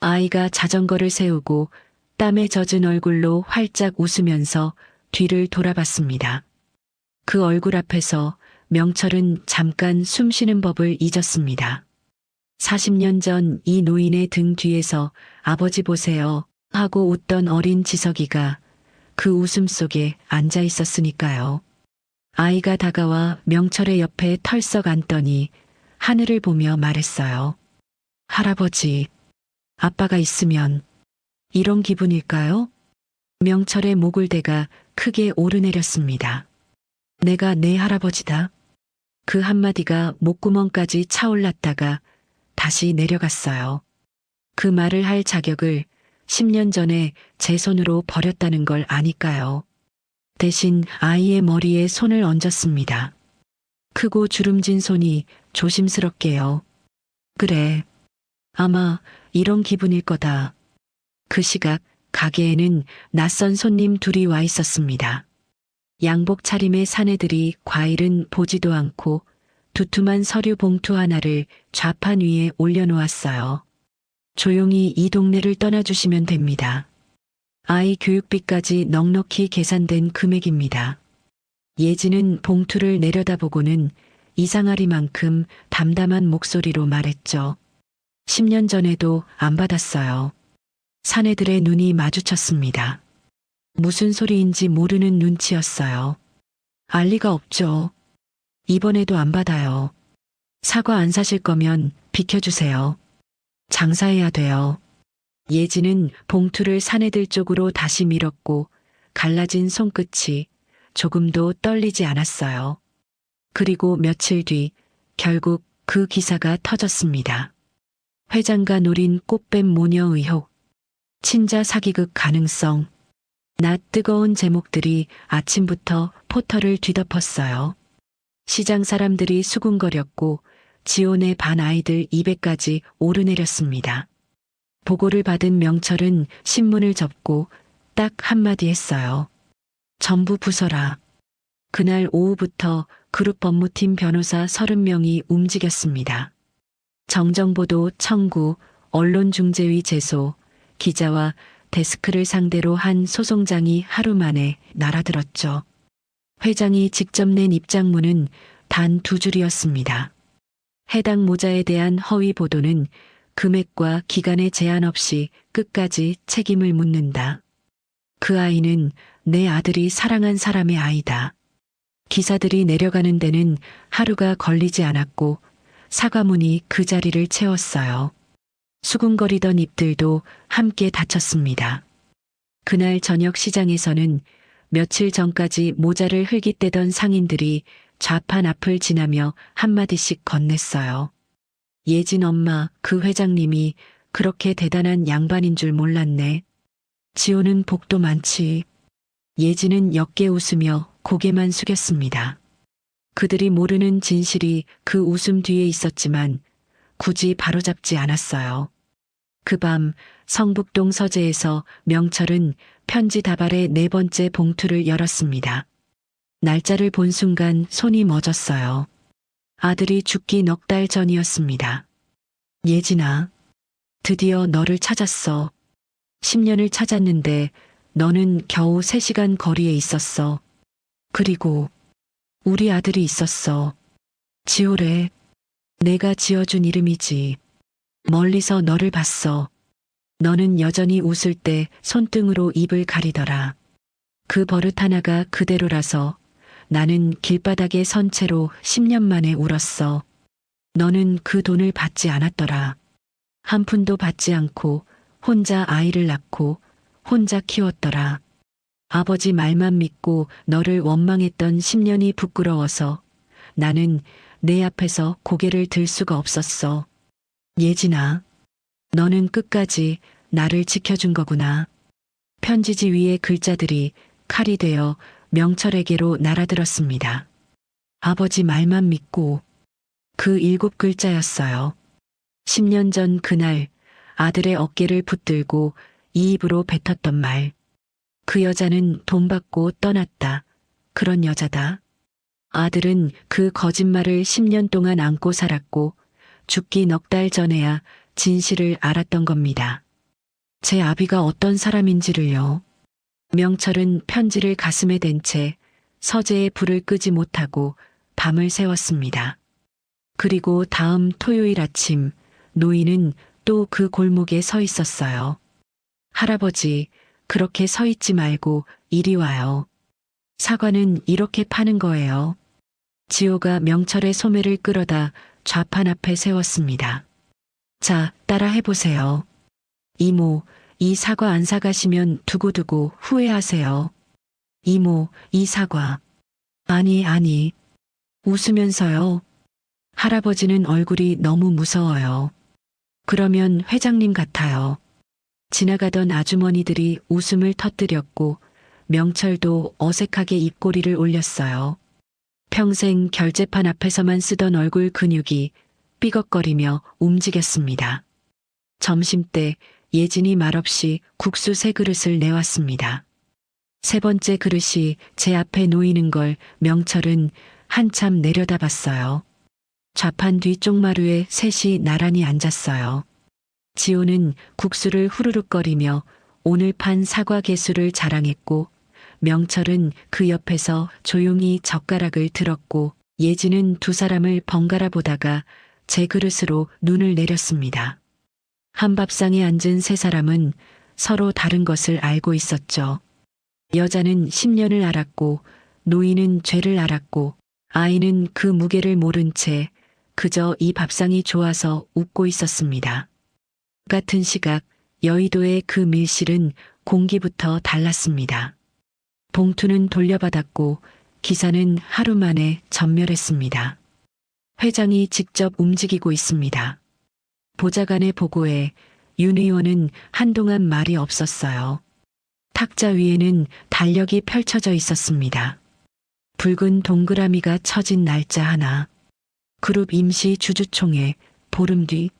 아이가 자전거를 세우고 땀에 젖은 얼굴로 활짝 웃으면서 뒤를 돌아봤습니다. 그 얼굴 앞에서 명철은 잠깐 숨 쉬는 법을 잊었습니다. 40년 전 이 노인의 등 뒤에서 아버지 보세요 하고 웃던 어린 지석이가 그 웃음 속에 앉아 있었으니까요. 아이가 다가와 명철의 옆에 털썩 앉더니 하늘을 보며 말했어요. 할아버지, 아빠가 있으면 이런 기분일까요? 명철의 목을 대가 크게 오르내렸습니다. 내가 내 할아버지다. 그 한마디가 목구멍까지 차올랐다가 다시 내려갔어요. 그 말을 할 자격을 10년 전에 제 손으로 버렸다는 걸 아니까요. 대신 아이의 머리에 손을 얹었습니다. 크고 주름진 손이 조심스럽게요. 그래, 아마 이런 기분일 거다. 그 시각 가게에는 낯선 손님 둘이 와 있었습니다. 양복 차림의 사내들이 과일은 보지도 않고 두툼한 서류 봉투 하나를 좌판 위에 올려놓았어요. 조용히 이 동네를 떠나주시면 됩니다. 아이 교육비까지 넉넉히 계산된 금액입니다. 예지는 봉투를 내려다보고는 이상하리만큼 담담한 목소리로 말했죠. 10년 전에도 안 받았어요. 사내들의 눈이 마주쳤습니다. 무슨 소리인지 모르는 눈치였어요. 알 리가 없죠. 이번에도 안 받아요. 사과 안 사실 거면 비켜주세요. 장사해야 돼요. 예지는 봉투를 사내들 쪽으로 다시 밀었고 갈라진 손끝이 조금도 떨리지 않았어요. 그리고 며칠 뒤 결국 그 기사가 터졌습니다. 회장과 노린 꽃뱀 모녀 의혹, 친자 사기극 가능성, 낯 뜨거운 제목들이 아침부터 포털을 뒤덮었어요. 시장 사람들이 수군거렸고 지온의 반 아이들 입에까지 오르내렸습니다. 보고를 받은 명철은 신문을 접고 딱 한마디 했어요. 전부 부서라. 그날 오후부터 그룹 법무팀 변호사 30명이 움직였습니다. 정정보도 청구, 언론중재위 제소, 기자와 데스크를 상대로 한 소송장이 하루 만에 날아들었죠. 회장이 직접 낸 입장문은 단 2줄이었습니다. 해당 모자에 대한 허위 보도는 금액과 기간에 제한 없이 끝까지 책임을 묻는다. 그 아이는 내 아들이 사랑한 사람의 아이다. 기사들이 내려가는 데는 하루가 걸리지 않았고 사과문이 그 자리를 채웠어요. 수군거리던 입들도 함께 닫혔습니다. 그날 저녁 시장에서는 며칠 전까지 모자를 흘깃대던 상인들이 좌판 앞을 지나며 한마디씩 건넸어요. 예진 엄마, 그 회장님이 그렇게 대단한 양반인 줄 몰랐네. 지호는 복도 많지. 예진은 옅게 웃으며 고개만 숙였습니다. 그들이 모르는 진실이 그 웃음 뒤에 있었지만 굳이 바로잡지 않았어요. 그 밤 성북동 서재에서 명철은 편지 다발의 4번째 봉투를 열었습니다. 날짜를 본 순간 손이 멎었어요. 아들이 죽기 넉 달 전이었습니다. 예진아, 드디어 너를 찾았어. 10년을 찾았는데 너는 겨우 3시간 거리에 있었어. 그리고 우리 아들이 있었어. 지호래. 내가 지어준 이름이지. 멀리서 너를 봤어. 너는 여전히 웃을 때 손등으로 입을 가리더라. 그 버릇 하나가 그대로라서 나는 길바닥에 선 채로 10년 만에 울었어. 너는 그 돈을 받지 않았더라. 한 푼도 받지 않고 혼자 아이를 낳고 혼자 키웠더라. 아버지 말만 믿고 너를 원망했던 10년이 부끄러워서 나는 내 앞에서 고개를 들 수가 없었어. 예진아, 너는 끝까지 나를 지켜준 거구나. 편지지 위의 글자들이 칼이 되어 명철에게로 날아들었습니다. 아버지 말만 믿고. 그 7글자였어요. 10년 전 그날 아들의 어깨를 붙들고 이 입으로 뱉었던 말. 그 여자는 돈 받고 떠났다. 그런 여자다. 아들은 그 거짓말을 10년 동안 안고 살았고 죽기 넉 달 전에야 진실을 알았던 겁니다. 제 아비가 어떤 사람인지를요. 명철은 편지를 가슴에 댄 채 서재에 불을 끄지 못하고 밤을 새웠습니다. 그리고 다음 토요일 아침 노인은 또 그 골목에 서 있었어요. 할아버지, 그렇게 서 있지 말고 이리 와요. 사과는 이렇게 파는 거예요. 지호가 명철의 소매를 끌어다 좌판 앞에 세웠습니다. 자, 따라 해보세요. 이모, 이 사과 안 사가시면 두고두고 후회하세요. 이모, 이 사과. 아니. 웃으면서요. 할아버지는 얼굴이 너무 무서워요. 그러면 회장님 같아요. 지나가던 아주머니들이 웃음을 터뜨렸고 명철도 어색하게 입꼬리를 올렸어요. 평생 결제판 앞에서만 쓰던 얼굴 근육이 삐걱거리며 움직였습니다. 점심때 예진이 말없이 국수 3그릇을 내왔습니다. 3번째 그릇이 제 앞에 놓이는 걸 명철은 한참 내려다봤어요. 좌판 뒤쪽 마루에 셋이 나란히 앉았어요. 지호는 국수를 후루룩거리며 오늘 판 사과 개수를 자랑했고 명철은 그 옆에서 조용히 젓가락을 들었고 예진은 두 사람을 번갈아 보다가 제 그릇으로 눈을 내렸습니다. 한 밥상에 앉은 3사람은 서로 다른 것을 알고 있었죠. 여자는 10년을 알았고 노인은 죄를 알았고 아이는 그 무게를 모른 채 그저 이 밥상이 좋아서 웃고 있었습니다. 같은 시각 여의도의 그 밀실은 공기부터 달랐습니다. 봉투는 돌려받았고 기사는 하루 만에 전멸했습니다. 회장이 직접 움직이고 있습니다. 보좌관의 보고에 윤 의원은 한동안 말이 없었어요. 탁자 위에는 달력이 펼쳐져 있었습니다. 붉은 동그라미가 쳐진 날짜 하나. 그룹 임시 주주총회 보름 뒤.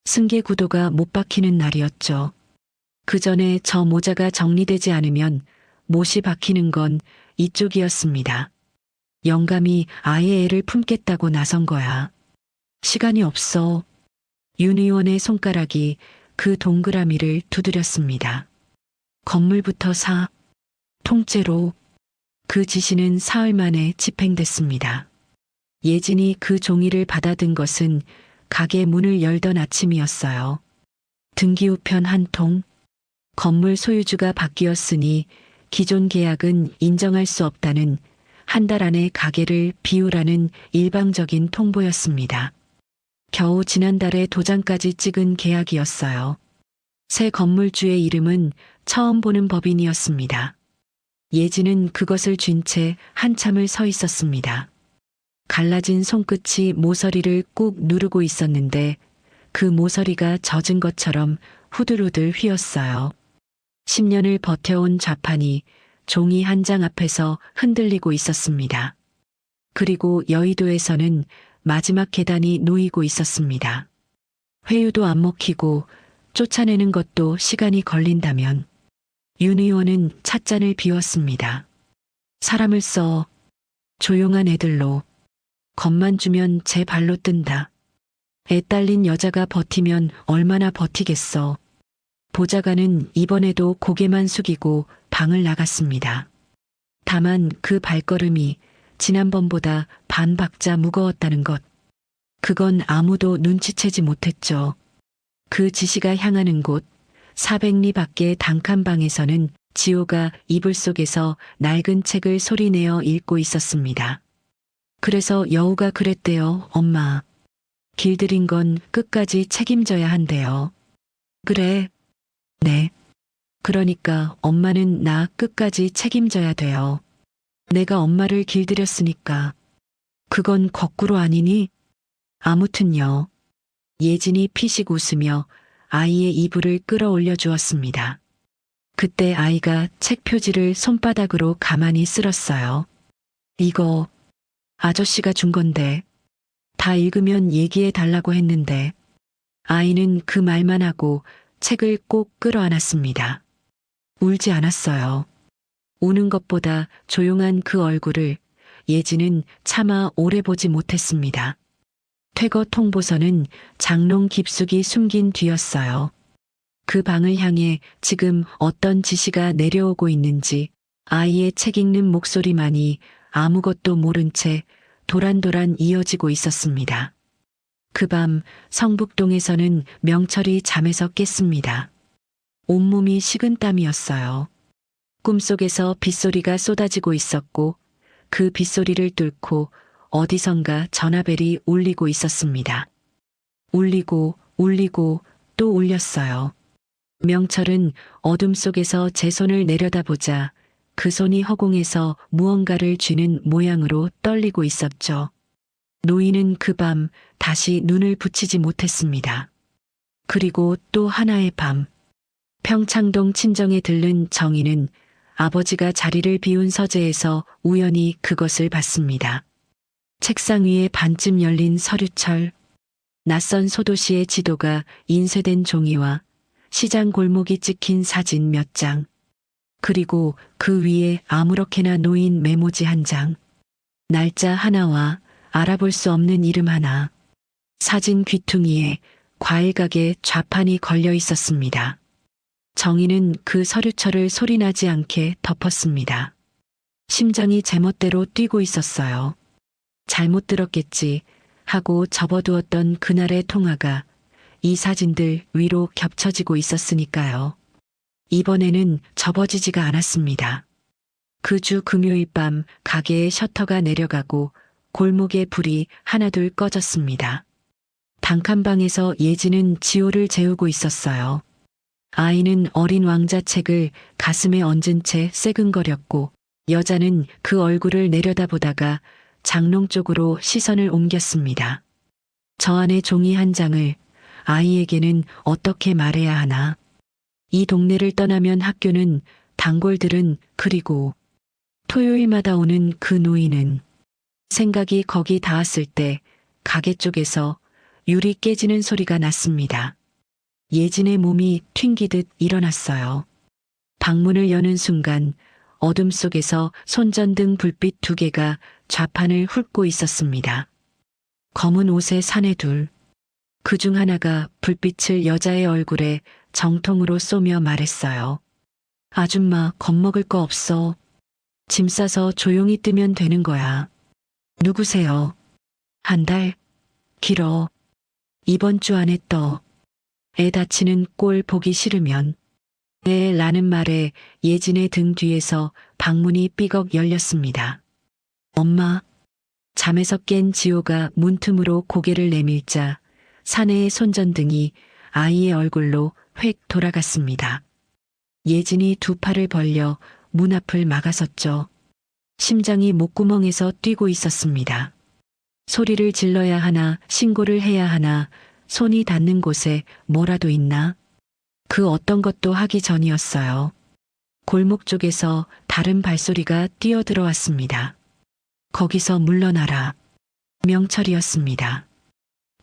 승계 구도가 못 박히는 날이었죠. 그 전에 저 모자가 정리되지 않으면 못이 박히는 건 이쪽이었습니다. 영감이 아예 애를 품겠다고 나선 거야. 시간이 없어. 윤 의원의 손가락이 그 동그라미를 두드렸습니다. 건물부터 사. 통째로. 그 지시는 사흘 만에 집행됐습니다. 예진이 그 종이를 받아든 것은 가게 문을 열던 아침이었어요. 등기우편 한 통. 건물 소유주가 바뀌었으니 기존 계약은 인정할 수 없다는 한 달 안에 가게를 비우라는 일방적인 통보였습니다. 겨우 지난달에 도장까지 찍은 계약이었어요. 새 건물주의 이름은 처음 보는 법인이었습니다. 예진은 그것을 쥔 채 한참을 서 있었습니다. 갈라진 손끝이 모서리를 꾹 누르고 있었는데 그 모서리가 젖은 것처럼 후들후들 휘었어요. 10년을 버텨온 좌판이 종이 한 장 앞에서 흔들리고 있었습니다. 그리고 여의도에서는 마지막 계단이 놓이고 있었습니다. 회유도 안 먹히고 쫓아내는 것도 시간이 걸린다면 윤 의원은 찻잔을 비웠습니다. 사람을 써. 조용한 애들로. 겁만 주면 제 발로 뜬다. 애 딸린 여자가 버티면 얼마나 버티겠어. 보좌관은 이번에도 고개만 숙이고 방을 나갔습니다. 다만 그 발걸음이 지난번보다 반 박자 무거웠다는 것. 그건 아무도 눈치채지 못했죠. 그 지시가 향하는 곳 400리 밖의 단칸방에서는 지호가 이불 속에서 낡은 책을 소리내어 읽고 있었습니다. 그래서 여우가 그랬대요, 엄마. 길들인 건 끝까지 책임져야 한대요. 그래. 네. 그러니까 엄마는 나 끝까지 책임져야 돼요. 내가 엄마를 길들였으니까. 그건 거꾸로 아니니? 아무튼요. 예진이 피식 웃으며 아이의 이불을 끌어올려 주었습니다. 그때 아이가 책 표지를 손바닥으로 가만히 쓸었어요. 이거 아저씨가 준 건데 다 읽으면 얘기해 달라고 했는데 아이는 그 말만 하고 책을 꼭 끌어안았습니다. 울지 않았어요. 우는 것보다 조용한 그 얼굴을 예진은 차마 오래 보지 못했습니다. 퇴거 통보서는 장롱 깊숙이 숨긴 뒤였어요. 그 방을 향해 지금 어떤 지시가 내려오고 있는지 아이의 책 읽는 목소리만이 아무것도 모른 채 도란도란 이어지고 있었습니다. 그 밤 성북동에서는 명철이 잠에서 깼습니다. 온몸이 식은땀이었어요. 꿈속에서 빗소리가 쏟아지고 있었고 그 빗소리를 뚫고 어디선가 전화벨이 울리고 있었습니다. 울리고 울리고 또 울렸어요. 명철은 어둠 속에서 제 손을 내려다보자 그 손이 허공에서 무언가를 쥐는 모양으로 떨리고 있었죠. 노인은 그 밤 다시 눈을 붙이지 못했습니다. 그리고 또 하나의 밤, 평창동 친정에 들른 정희는 아버지가 자리를 비운 서재에서 우연히 그것을 봤습니다. 책상 위에 반쯤 열린 서류철, 낯선 소도시의 지도가 인쇄된 종이와 시장 골목이 찍힌 사진 몇 장, 그리고 그 위에 아무렇게나 놓인 메모지 한 장, 날짜 하나와 알아볼 수 없는 이름 하나, 사진 귀퉁이에 과일가게 좌판이 걸려 있었습니다. 정희는 그 서류철을 소리나지 않게 덮었습니다. 심장이 제멋대로 뛰고 있었어요. 잘못 들었겠지 하고 접어두었던 그날의 통화가 이 사진들 위로 겹쳐지고 있었으니까요. 이번에는 접어지지가 않았습니다. 그 주 금요일 밤 가게의 셔터가 내려가고 골목의 불이 하나둘 꺼졌습니다. 단칸방에서 예지는 지호를 재우고 있었어요. 아이는 어린 왕자책을 가슴에 얹은 채 새근거렸고 여자는 그 얼굴을 내려다보다가 장롱 쪽으로 시선을 옮겼습니다. 저 안에 종이 한 장을 아이에게는 어떻게 말해야 하나. 이 동네를 떠나면 학교는, 단골들은, 그리고 토요일마다 오는 그 노인은. 생각이 거기 닿았을 때 가게 쪽에서 유리 깨지는 소리가 났습니다. 예진의 몸이 튕기듯 일어났어요. 방문을 여는 순간 어둠 속에서 손전등 불빛 2개가 좌판을 훑고 있었습니다. 검은 옷의 사내 둘. 그중 하나가 불빛을 여자의 얼굴에 정통으로 쏘며 말했어요. 아줌마 겁먹을 거 없어. 짐 싸서 조용히 뜨면 되는 거야. 누구세요? 한 달? 길어. 이번 주 안에 떠. 애 다치는 꼴 보기 싫으면. 네, 라는 말에 예진의 등 뒤에서 방문이 삐걱 열렸습니다. 엄마. 잠에서 깬 지호가 문틈으로 고개를 내밀자 사내의 손전등이 아이의 얼굴로 획 돌아갔습니다. 예진이 두 팔을 벌려 문 앞을 막아섰죠. 심장이 목구멍에서 뛰고 있었습니다. 소리를 질러야 하나, 신고를 해야 하나, 손이 닿는 곳에 뭐라도 있나? 그 어떤 것도 하기 전이었어요. 골목 쪽에서 다른 발소리가 뛰어들어왔습니다. 거기서 물러나라. 명철이었습니다.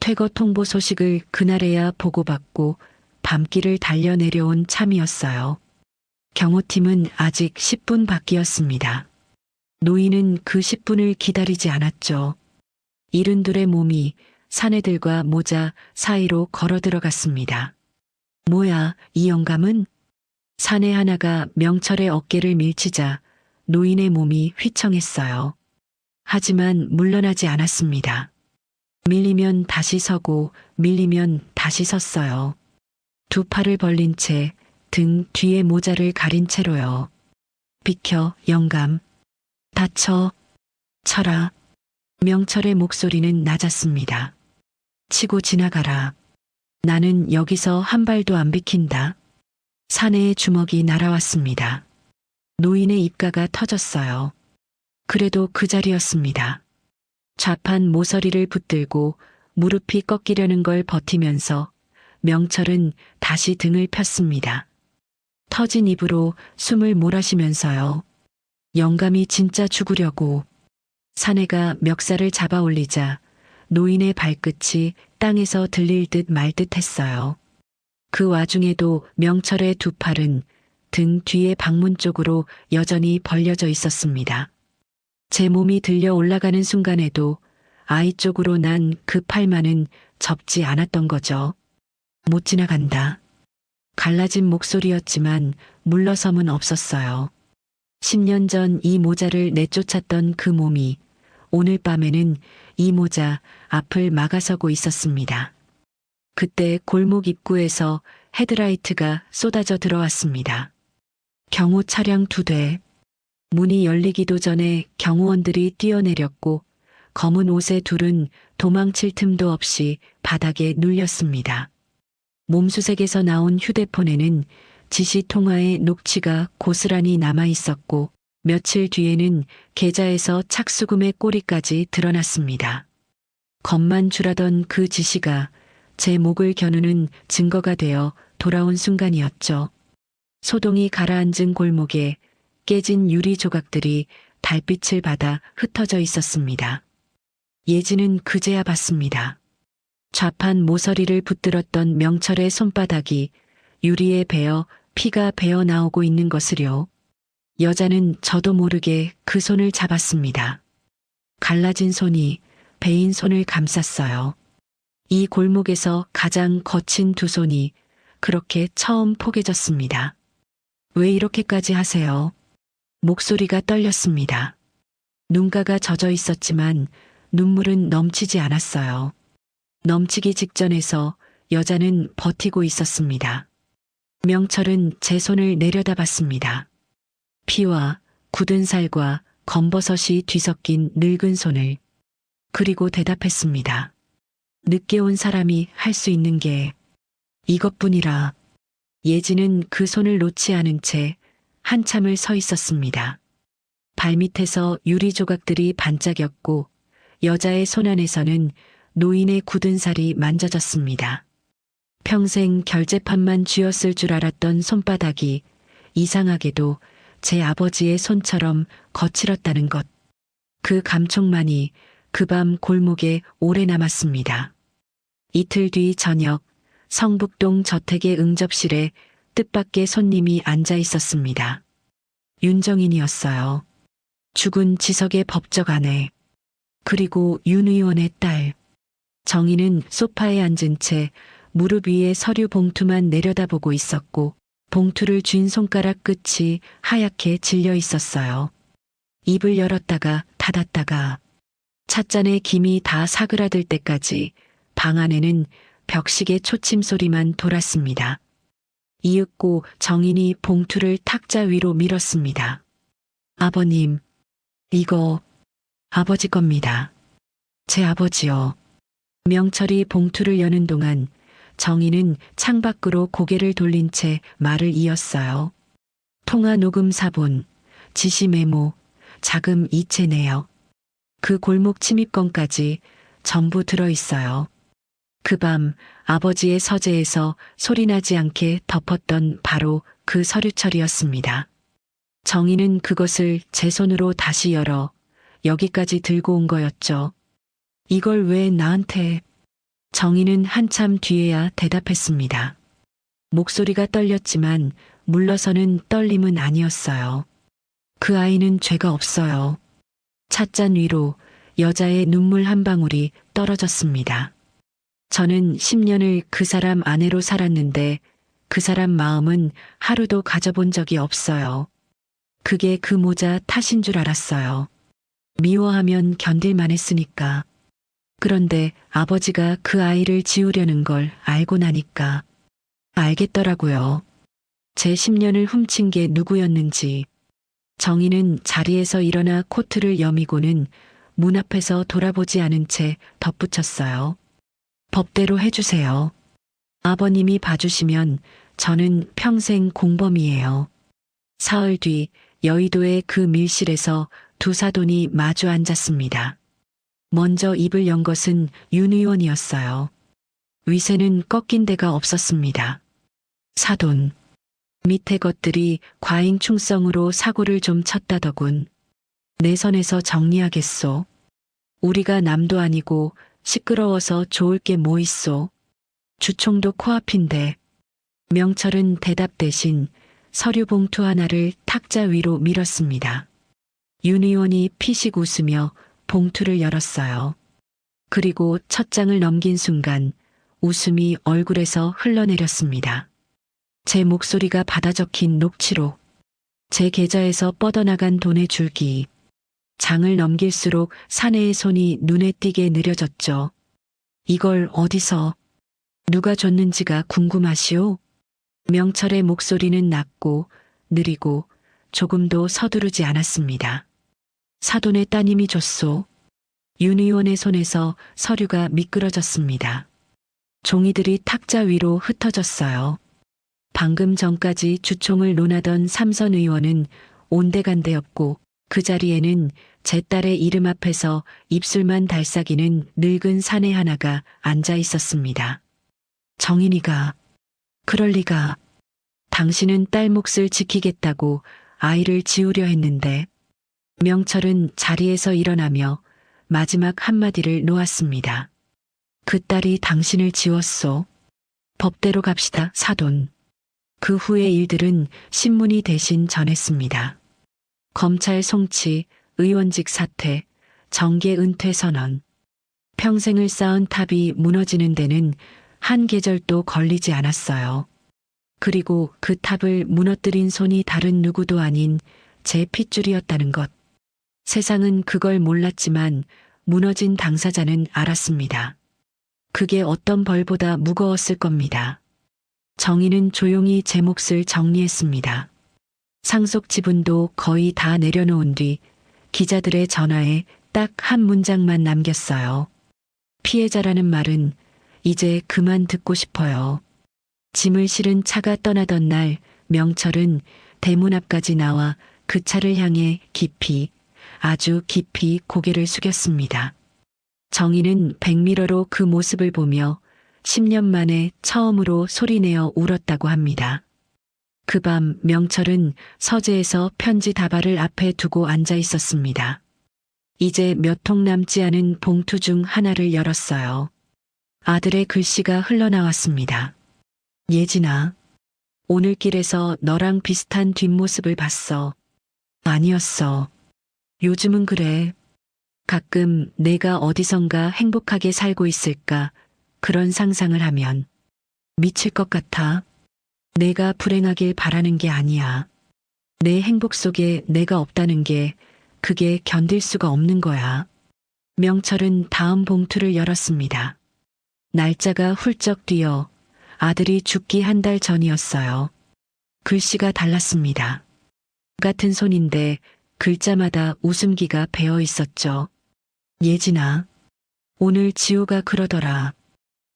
퇴거 통보 소식을 그날에야 보고받고 밤길을 달려 내려온 참이었어요. 경호팀은 아직 10분 밖이었습니다. 노인은 그 10분을 기다리지 않았죠. 이른둘의 몸이 사내들과 모자 사이로 걸어 들어갔습니다. 뭐야, 이 영감은? 사내 하나가 명철의 어깨를 밀치자 노인의 몸이 휘청했어요. 하지만 물러나지 않았습니다. 밀리면 다시 서고 밀리면 다시 섰어요. 두 팔을 벌린 채 등 뒤에 모자를 가린 채로요. 비켜, 영감. 다쳐. 쳐라. 명철의 목소리는 낮았습니다. 치고 지나가라. 나는 여기서 한 발도 안 비킨다. 사내의 주먹이 날아왔습니다. 노인의 입가가 터졌어요. 그래도 그 자리였습니다. 좌판 모서리를 붙들고 무릎이 꺾이려는 걸 버티면서 명철은 다시 등을 폈습니다. 터진 입으로 숨을 몰아쉬면서요. 영감이 진짜 죽으려고. 사내가 멱살을 잡아 올리자 노인의 발끝이 땅에서 들릴 듯 말 듯 했어요. 그 와중에도 명철의 두 팔은 등 뒤의 방문 쪽으로 여전히 벌려져 있었습니다. 제 몸이 들려 올라가는 순간에도 아이 쪽으로 난 그 팔만은 접지 않았던 거죠. 못 지나간다. 갈라진 목소리였지만 물러섬은 없었어요. 10년 전 이 모자를 내쫓았던 그 몸이 오늘 밤에는 이 모자 앞을 막아서고 있었습니다. 그때 골목 입구에서 헤드라이트가 쏟아져 들어왔습니다. 경호 차량 2대. 문이 열리기도 전에 경호원들이 뛰어내렸고 검은 옷의 둘은 도망칠 틈도 없이 바닥에 눌렸습니다. 몸수색에서 나온 휴대폰에는 지시 통화의 녹취가 고스란히 남아 있었고 며칠 뒤에는 계좌에서 착수금의 꼬리까지 드러났습니다. 겁만 줄하던 그 지시가 제 목을 겨누는 증거가 되어 돌아온 순간이었죠. 소동이 가라앉은 골목에 깨진 유리 조각들이 달빛을 받아 흩어져 있었습니다. 예지는 그제야 봤습니다. 좌판 모서리를 붙들었던 명철의 손바닥이 유리에 베어 피가 배어 나오고 있는 것을요. 여자는 저도 모르게 그 손을 잡았습니다. 갈라진 손이 베인 손을 감쌌어요. 이 골목에서 가장 거친 두 손이 그렇게 처음 포개졌습니다. 왜 이렇게까지 하세요? 목소리가 떨렸습니다. 눈가가 젖어 있었지만 눈물은 넘치지 않았어요. 넘치기 직전에서 여자는 버티고 있었습니다. 명철은 제 손을 내려다봤습니다. 피와 굳은 살과 검버섯이 뒤섞인 늙은 손을. 그리고 대답했습니다. 늦게 온 사람이 할 수 있는 게 이것뿐이라. 예지는 그 손을 놓지 않은 채 한참을 서 있었습니다. 발밑에서 유리 조각들이 반짝였고 여자의 손 안에서는 노인의 굳은 살이 만져졌습니다. 평생 결제판만 쥐었을 줄 알았던 손바닥이 이상하게도 제 아버지의 손처럼 거칠었다는 것. 그 감촉만이 그 밤 골목에 오래 남았습니다. 이틀 뒤 저녁 성북동 저택의 응접실에 뜻밖의 손님이 앉아 있었습니다. 윤정인이었어요. 죽은 지석의 법적 아내. 그리고 윤 의원의 딸. 정인은 소파에 앉은 채 무릎 위에 서류 봉투만 내려다보고 있었고 봉투를 쥔 손가락 끝이 하얗게 질려 있었어요. 입을 열었다가 닫았다가 찻잔에 김이 다 사그라들 때까지 방 안에는 벽식의 초침 소리만 돌았습니다. 이윽고 정인이 봉투를 탁자 위로 밀었습니다. 아버님, 이거 아버지 겁니다. 제 아버지요. 명철이 봉투를 여는 동안 정인은 창밖으로 고개를 돌린 채 말을 이었어요. 통화 녹음 사본, 지시 메모, 자금 이체 내역. 그 골목 침입건까지 전부 들어있어요. 그 밤 아버지의 서재에서 소리나지 않게 덮었던 바로 그 서류철이었습니다. 정희는 그것을 제 손으로 다시 열어 여기까지 들고 온 거였죠. 이걸 왜 나한테? 정희는 한참 뒤에야 대답했습니다. 목소리가 떨렸지만 물러서는 떨림은 아니었어요. 그 아이는 죄가 없어요. 찻잔 위로 여자의 눈물 한 방울이 떨어졌습니다. 저는 10년을 그 사람 아내로 살았는데 그 사람 마음은 하루도 가져본 적이 없어요. 그게 그 모자 탓인 줄 알았어요. 미워하면 견딜만 했으니까. 그런데 아버지가 그 아이를 지우려는 걸 알고 나니까 알겠더라고요. 제 10년을 훔친 게 누구였는지. 정희는 자리에서 일어나 코트를 여미고는 문 앞에서 돌아보지 않은 채 덧붙였어요. 법대로 해주세요. 아버님이 봐주시면 저는 평생 공범이에요. 사흘 뒤 여의도의 그 밀실에서 두 사돈이 마주 앉았습니다. 먼저 입을 연 것은 윤 의원이었어요. 위세는 꺾인 데가 없었습니다. 사돈. 밑에 것들이 과잉 충성으로 사고를 좀 쳤다더군. 내 선에서 정리하겠소. 우리가 남도 아니고 시끄러워서 좋을 게 뭐 있소. 주총도 코앞인데. 명철은 대답 대신 서류 봉투 하나를 탁자 위로 밀었습니다. 윤 의원이 피식 웃으며 봉투를 열었어요. 그리고 첫 장을 넘긴 순간 웃음이 얼굴에서 흘러내렸습니다. 제 목소리가 받아 적힌 녹취록. 제 계좌에서 뻗어나간 돈의 줄기. 장을 넘길수록 사내의 손이 눈에 띄게 느려졌죠. 이걸 어디서, 누가 줬는지가 궁금하시오? 명철의 목소리는 낮고 느리고 조금도 서두르지 않았습니다. 사돈의 따님이 줬소. 윤 의원의 손에서 서류가 미끄러졌습니다. 종이들이 탁자 위로 흩어졌어요. 방금 전까지 주총을 논하던 삼선 의원은 온데간데없고 그 자리에는 제 딸의 이름 앞에서 입술만 달싹이는 늙은 사내 하나가 앉아 있었습니다. 정인이가, 그럴 리가. 당신은 딸 몫을 지키겠다고 아이를 지우려 했는데. 명철은 자리에서 일어나며 마지막 한마디를 놓았습니다. 그 딸이 당신을 지웠소. 법대로 갑시다, 사돈. 그 후의 일들은 신문이 대신 전했습니다. 검찰 송치, 의원직 사퇴, 정계 은퇴 선언. 평생을 쌓은 탑이 무너지는 데는 한 계절도 걸리지 않았어요. 그리고 그 탑을 무너뜨린 손이 다른 누구도 아닌 제 핏줄이었다는 것. 세상은 그걸 몰랐지만 무너진 당사자는 알았습니다. 그게 어떤 벌보다 무거웠을 겁니다. 정의는 조용히 제 몫을 정리했습니다. 상속 지분도 거의 다 내려놓은 뒤 기자들의 전화에 딱 한 문장만 남겼어요. 피해자라는 말은 이제 그만 듣고 싶어요. 짐을 실은 차가 떠나던 날 명철은 대문 앞까지 나와 그 차를 향해 깊이, 아주 깊이 고개를 숙였습니다. 정희는 백미러로 그 모습을 보며 10년 만에 처음으로 소리내어 울었다고 합니다. 그 밤 명철은 서재에서 편지 다발을 앞에 두고 앉아 있었습니다. 이제 몇 통 남지 않은 봉투 중 하나를 열었어요. 아들의 글씨가 흘러나왔습니다. 예진아, 오늘 길에서 너랑 비슷한 뒷모습을 봤어. 아니었어. 요즘은 그래. 가끔 내가 어디선가 행복하게 살고 있을까 그런 상상을 하면 미칠 것 같아. 내가 불행하길 바라는 게 아니야. 내 행복 속에 내가 없다는 게 그게 견딜 수가 없는 거야. 명철은 다음 봉투를 열었습니다. 날짜가 훌쩍 뛰어 아들이 죽기 한 달 전이었어요. 글씨가 달랐습니다. 같은 손인데 글자마다 웃음기가 배어 있었죠. 예진아, 오늘 지호가 그러더라.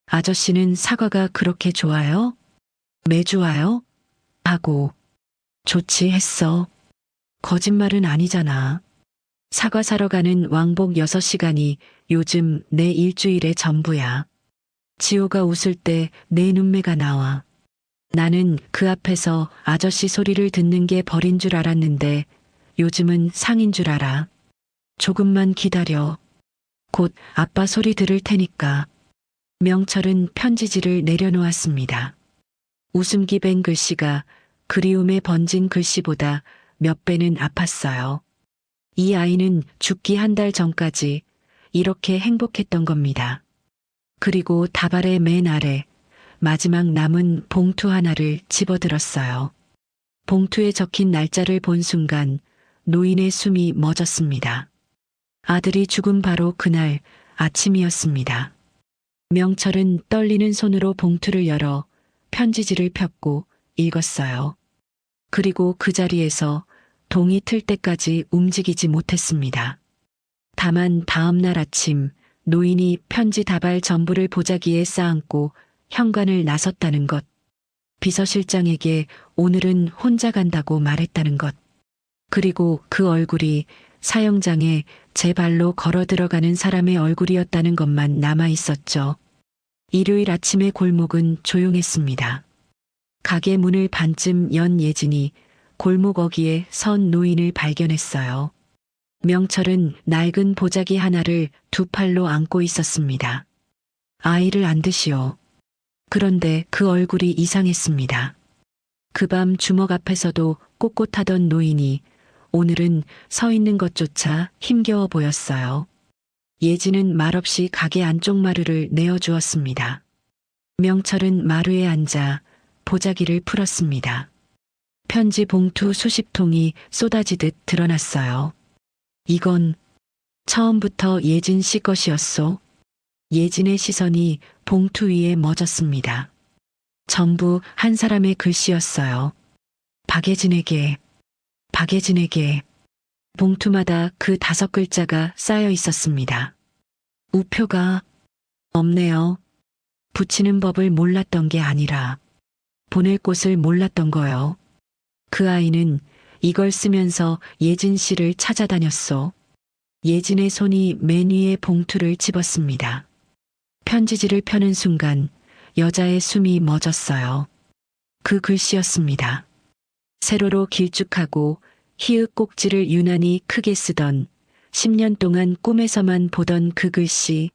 아저씨는 사과가 그렇게 좋아요? 매주 와요? 하고. 좋지 했어. 거짓말은 아니잖아. 사과 사러 가는 왕복 6시간이 요즘 내 일주일의 전부야. 지호가 웃을 때 내 눈매가 나와. 나는 그 앞에서 아저씨 소리를 듣는 게 벌인 줄 알았는데 요즘은 상인 줄 알아. 조금만 기다려. 곧 아빠 소리 들을 테니까. 명철은 편지지를 내려놓았습니다. 웃음기 밴 글씨가 그리움에 번진 글씨보다 몇 배는 아팠어요. 이 아이는 죽기 한 달 전까지 이렇게 행복했던 겁니다. 그리고 다발의 맨 아래 마지막 남은 봉투 하나를 집어들었어요. 봉투에 적힌 날짜를 본 순간 노인의 숨이 멎었습니다. 아들이 죽은 바로 그날 아침이었습니다. 명철은 떨리는 손으로 봉투를 열어 편지지를 폈고 읽었어요. 그리고 그 자리에서 동이 틀 때까지 움직이지 못했습니다. 다만 다음 날 아침 노인이 편지 다발 전부를 보자기에 쌓아안고 현관을 나섰다는 것. 비서실장에게 오늘은 혼자 간다고 말했다는 것. 그리고 그 얼굴이 사형장에 제 발로 걸어 들어가는 사람의 얼굴이었다는 것만 남아 있었죠. 일요일 아침의 골목은 조용했습니다. 가게 문을 반쯤 연 예진이 골목 어귀에 선 노인을 발견했어요. 명철은 낡은 보자기 하나를 두 팔로 안고 있었습니다. 아이를 안 드시오. 그런데 그 얼굴이 이상했습니다. 그 밤 주먹 앞에서도 꼿꼿하던 노인이 오늘은 서 있는 것조차 힘겨워 보였어요. 예진은 말없이 가게 안쪽 마루를 내어주었습니다. 명철은 마루에 앉아 보자기를 풀었습니다. 편지 봉투 수십 통이 쏟아지듯 드러났어요. 이건 처음부터 예진 씨 것이었소. 예진의 시선이 봉투 위에 멎었습니다. 전부 한 사람의 글씨였어요. 박예진에게, 박예진에게. 봉투마다 그 5글자가 쌓여 있었습니다. 우표가 없네요. 붙이는 법을 몰랐던 게 아니라 보낼 곳을 몰랐던 거요. 그 아이는 이걸 쓰면서 예진 씨를 찾아다녔소. 예진의 손이 맨 위에 봉투를 집었습니다. 편지지를 펴는 순간 여자의 숨이 멎었어요. 그 글씨였습니다. 세로로 길쭉하고 히읗 꼭지를 유난히 크게 쓰던 10년 동안 꿈에서만 보던 그 글씨.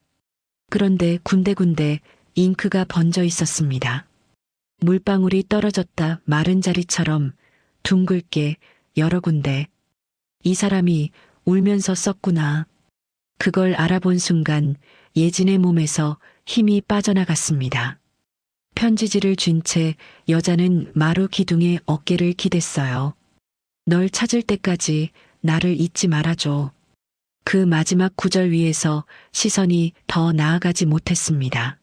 그런데 군데군데 잉크가 번져 있었습니다. 물방울이 떨어졌다 마른 자리처럼 둥글게 여러 군데. 이 사람이 울면서 썼구나. 그걸 알아본 순간 예진의 몸에서 힘이 빠져나갔습니다. 편지지를 쥔 채 여자는 마루 기둥에 어깨를 기댔어요. 널 찾을 때까지 나를 잊지 말아줘. 그 마지막 구절 위에서 시선이 더 나아가지 못했습니다.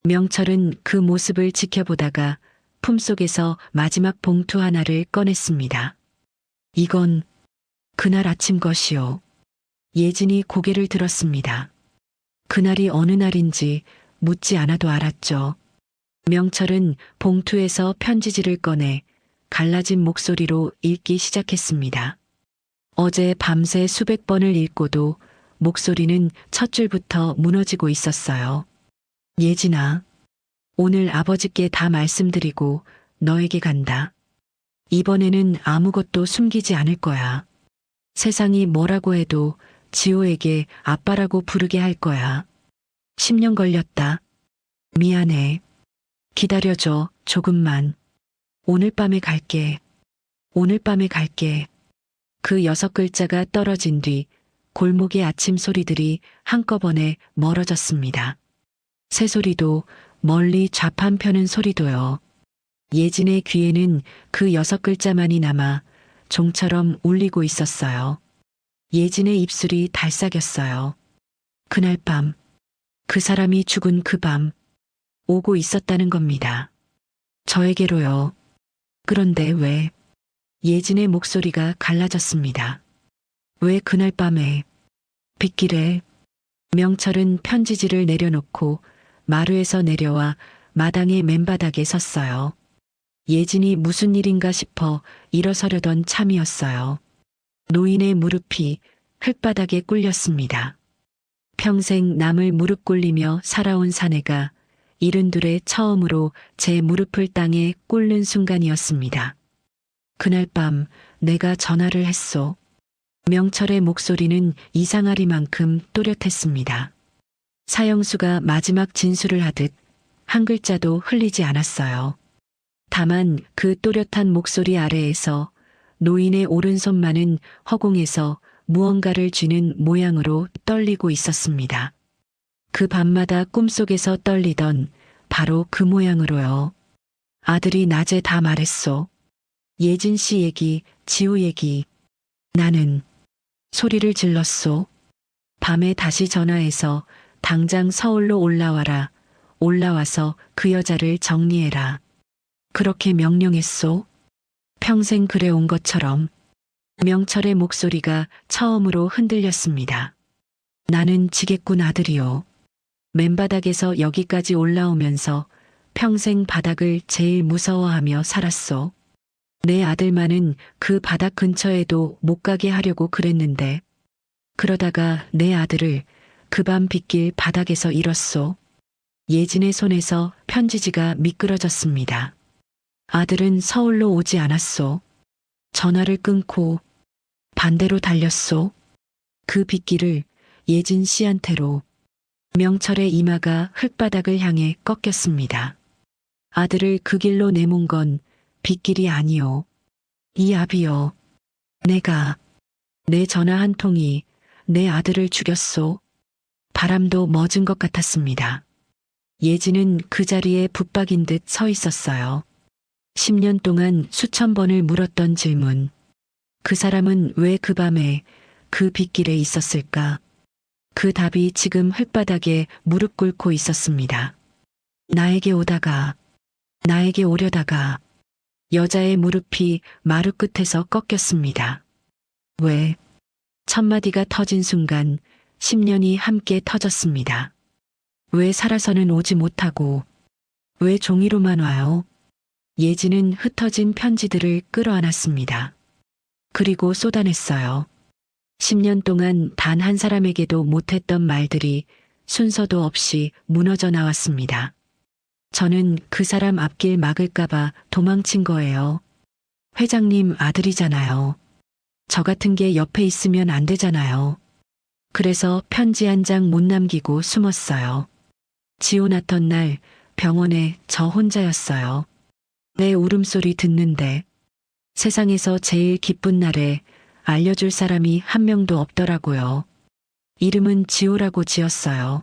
명철은 그 모습을 지켜보다가 품속에서 마지막 봉투 하나를 꺼냈습니다. 이건 그날 아침 것이요. 예진이 고개를 들었습니다. 그날이 어느 날인지 묻지 않아도 알았죠. 명철은 봉투에서 편지지를 꺼내 갈라진 목소리로 읽기 시작했습니다. 어제 밤새 수백 번을 읽고도 목소리는 첫 줄부터 무너지고 있었어요. 예진아, 오늘 아버지께 다 말씀드리고 너에게 간다. 이번에는 아무것도 숨기지 않을 거야. 세상이 뭐라고 해도 지호에게 아빠라고 부르게 할 거야. 10년 걸렸다. 미안해. 기다려줘, 조금만. 오늘 밤에 갈게. 오늘 밤에 갈게. 그 6글자가 떨어진 뒤 골목의 아침 소리들이 한꺼번에 멀어졌습니다. 새소리도 멀리 좌판 펴는 소리도요. 예진의 귀에는 그 6글자만이 남아 종처럼 울리고 있었어요. 예진의 입술이 달싹였어요. 그날 밤, 그 사람이 죽은 그 밤, 오고 있었다는 겁니다. 저에게로요. 그런데 왜? 예진의 목소리가 갈라졌습니다. 왜 그날 밤에? 빗길에. 명철은 편지지를 내려놓고 마루에서 내려와 마당의 맨바닥에 섰어요. 예진이 무슨 일인가 싶어 일어서려던 참이었어요. 노인의 무릎이 흙바닥에 꿇렸습니다. 평생 남을 무릎 꿇리며 살아온 사내가 이른둘에 처음으로 제 무릎을 땅에 꿇는 순간이었습니다. 그날 밤 내가 전화를 했소. 명철의 목소리는 이상하리만큼 또렷했습니다. 사형수가 마지막 진술을 하듯 한 글자도 흘리지 않았어요. 다만 그 또렷한 목소리 아래에서 노인의 오른손만은 허공에서 무언가를 쥐는 모양으로 떨리고 있었습니다. 그 밤마다 꿈속에서 떨리던 바로 그 모양으로요. 아들이 낮에 다 말했소. 예진 씨 얘기, 지호 얘기. 나는 소리를 질렀소. 밤에 다시 전화해서 당장 서울로 올라와라. 올라와서 그 여자를 정리해라. 그렇게 명령했소. 평생 그래온 것처럼. 명철의 목소리가 처음으로 흔들렸습니다. 나는 지게꾼 아들이요. 맨바닥에서 여기까지 올라오면서 평생 바닥을 제일 무서워하며 살았소. 내 아들만은 그 바닥 근처에도 못 가게 하려고 그랬는데 그러다가 내 아들을 그 밤 빗길 바닥에서 잃었소. 예진의 손에서 편지지가 미끄러졌습니다. 아들은 서울로 오지 않았소. 전화를 끊고 반대로 달렸소. 그 빗길을 예진 씨한테로. 명철의 이마가 흙바닥을 향해 꺾였습니다. 아들을 그 길로 내몬 건 빗길이 아니요. 이 압이요. 내가 내 전화 한 통이 내 아들을 죽였소. 바람도 멎은 것 같았습니다. 예진은 그 자리에 붙박인 듯 서 있었어요. 10년 동안 수천 번을 물었던 질문. 그 사람은 왜 그 밤에 그 빗길에 있었을까? 그 답이 지금 흙바닥에 무릎 꿇고 있었습니다. 나에게 오다가, 나에게 오려다가, 여자의 무릎이 마루 끝에서 꺾였습니다. 왜? 첫마디가 터진 순간 10년이 함께 터졌습니다. 왜 살아서는 오지 못하고, 왜 종이로만 와요? 예지는 흩어진 편지들을 끌어안았습니다. 그리고 쏟아냈어요. 10년 동안 단 한 사람에게도 못했던 말들이 순서도 없이 무너져 나왔습니다. 저는 그 사람 앞길 막을까봐 도망친 거예요. 회장님 아들이잖아요. 저 같은 게 옆에 있으면 안 되잖아요. 그래서 편지 한 장 못 남기고 숨었어요. 지호났던 날 병원에 저 혼자였어요. 내 울음소리 듣는데 세상에서 제일 기쁜 날에 알려줄 사람이 한 명도 없더라고요. 이름은 지호라고 지었어요.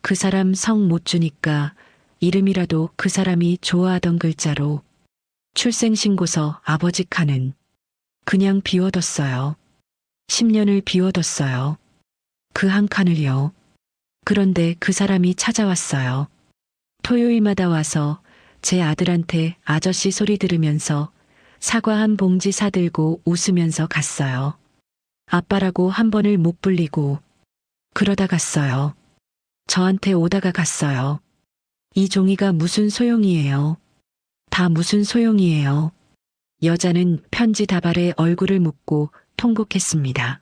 그 사람 성 못 주니까 이름이라도 그 사람이 좋아하던 글자로 출생신고서 아버지 칸은 그냥 비워뒀어요. 10년을 비워뒀어요. 그 한 칸을요. 그런데 그 사람이 찾아왔어요. 토요일마다 와서 제 아들한테 아저씨 소리 들으면서 사과 한 봉지 사들고 웃으면서 갔어요. 아빠라고 한 번을 못 불리고 그러다 갔어요. 저한테 오다가 갔어요. 이 종이가 무슨 소용이에요? 다 무슨 소용이에요? 여자는 편지 다발에 얼굴을 묻고 통곡했습니다.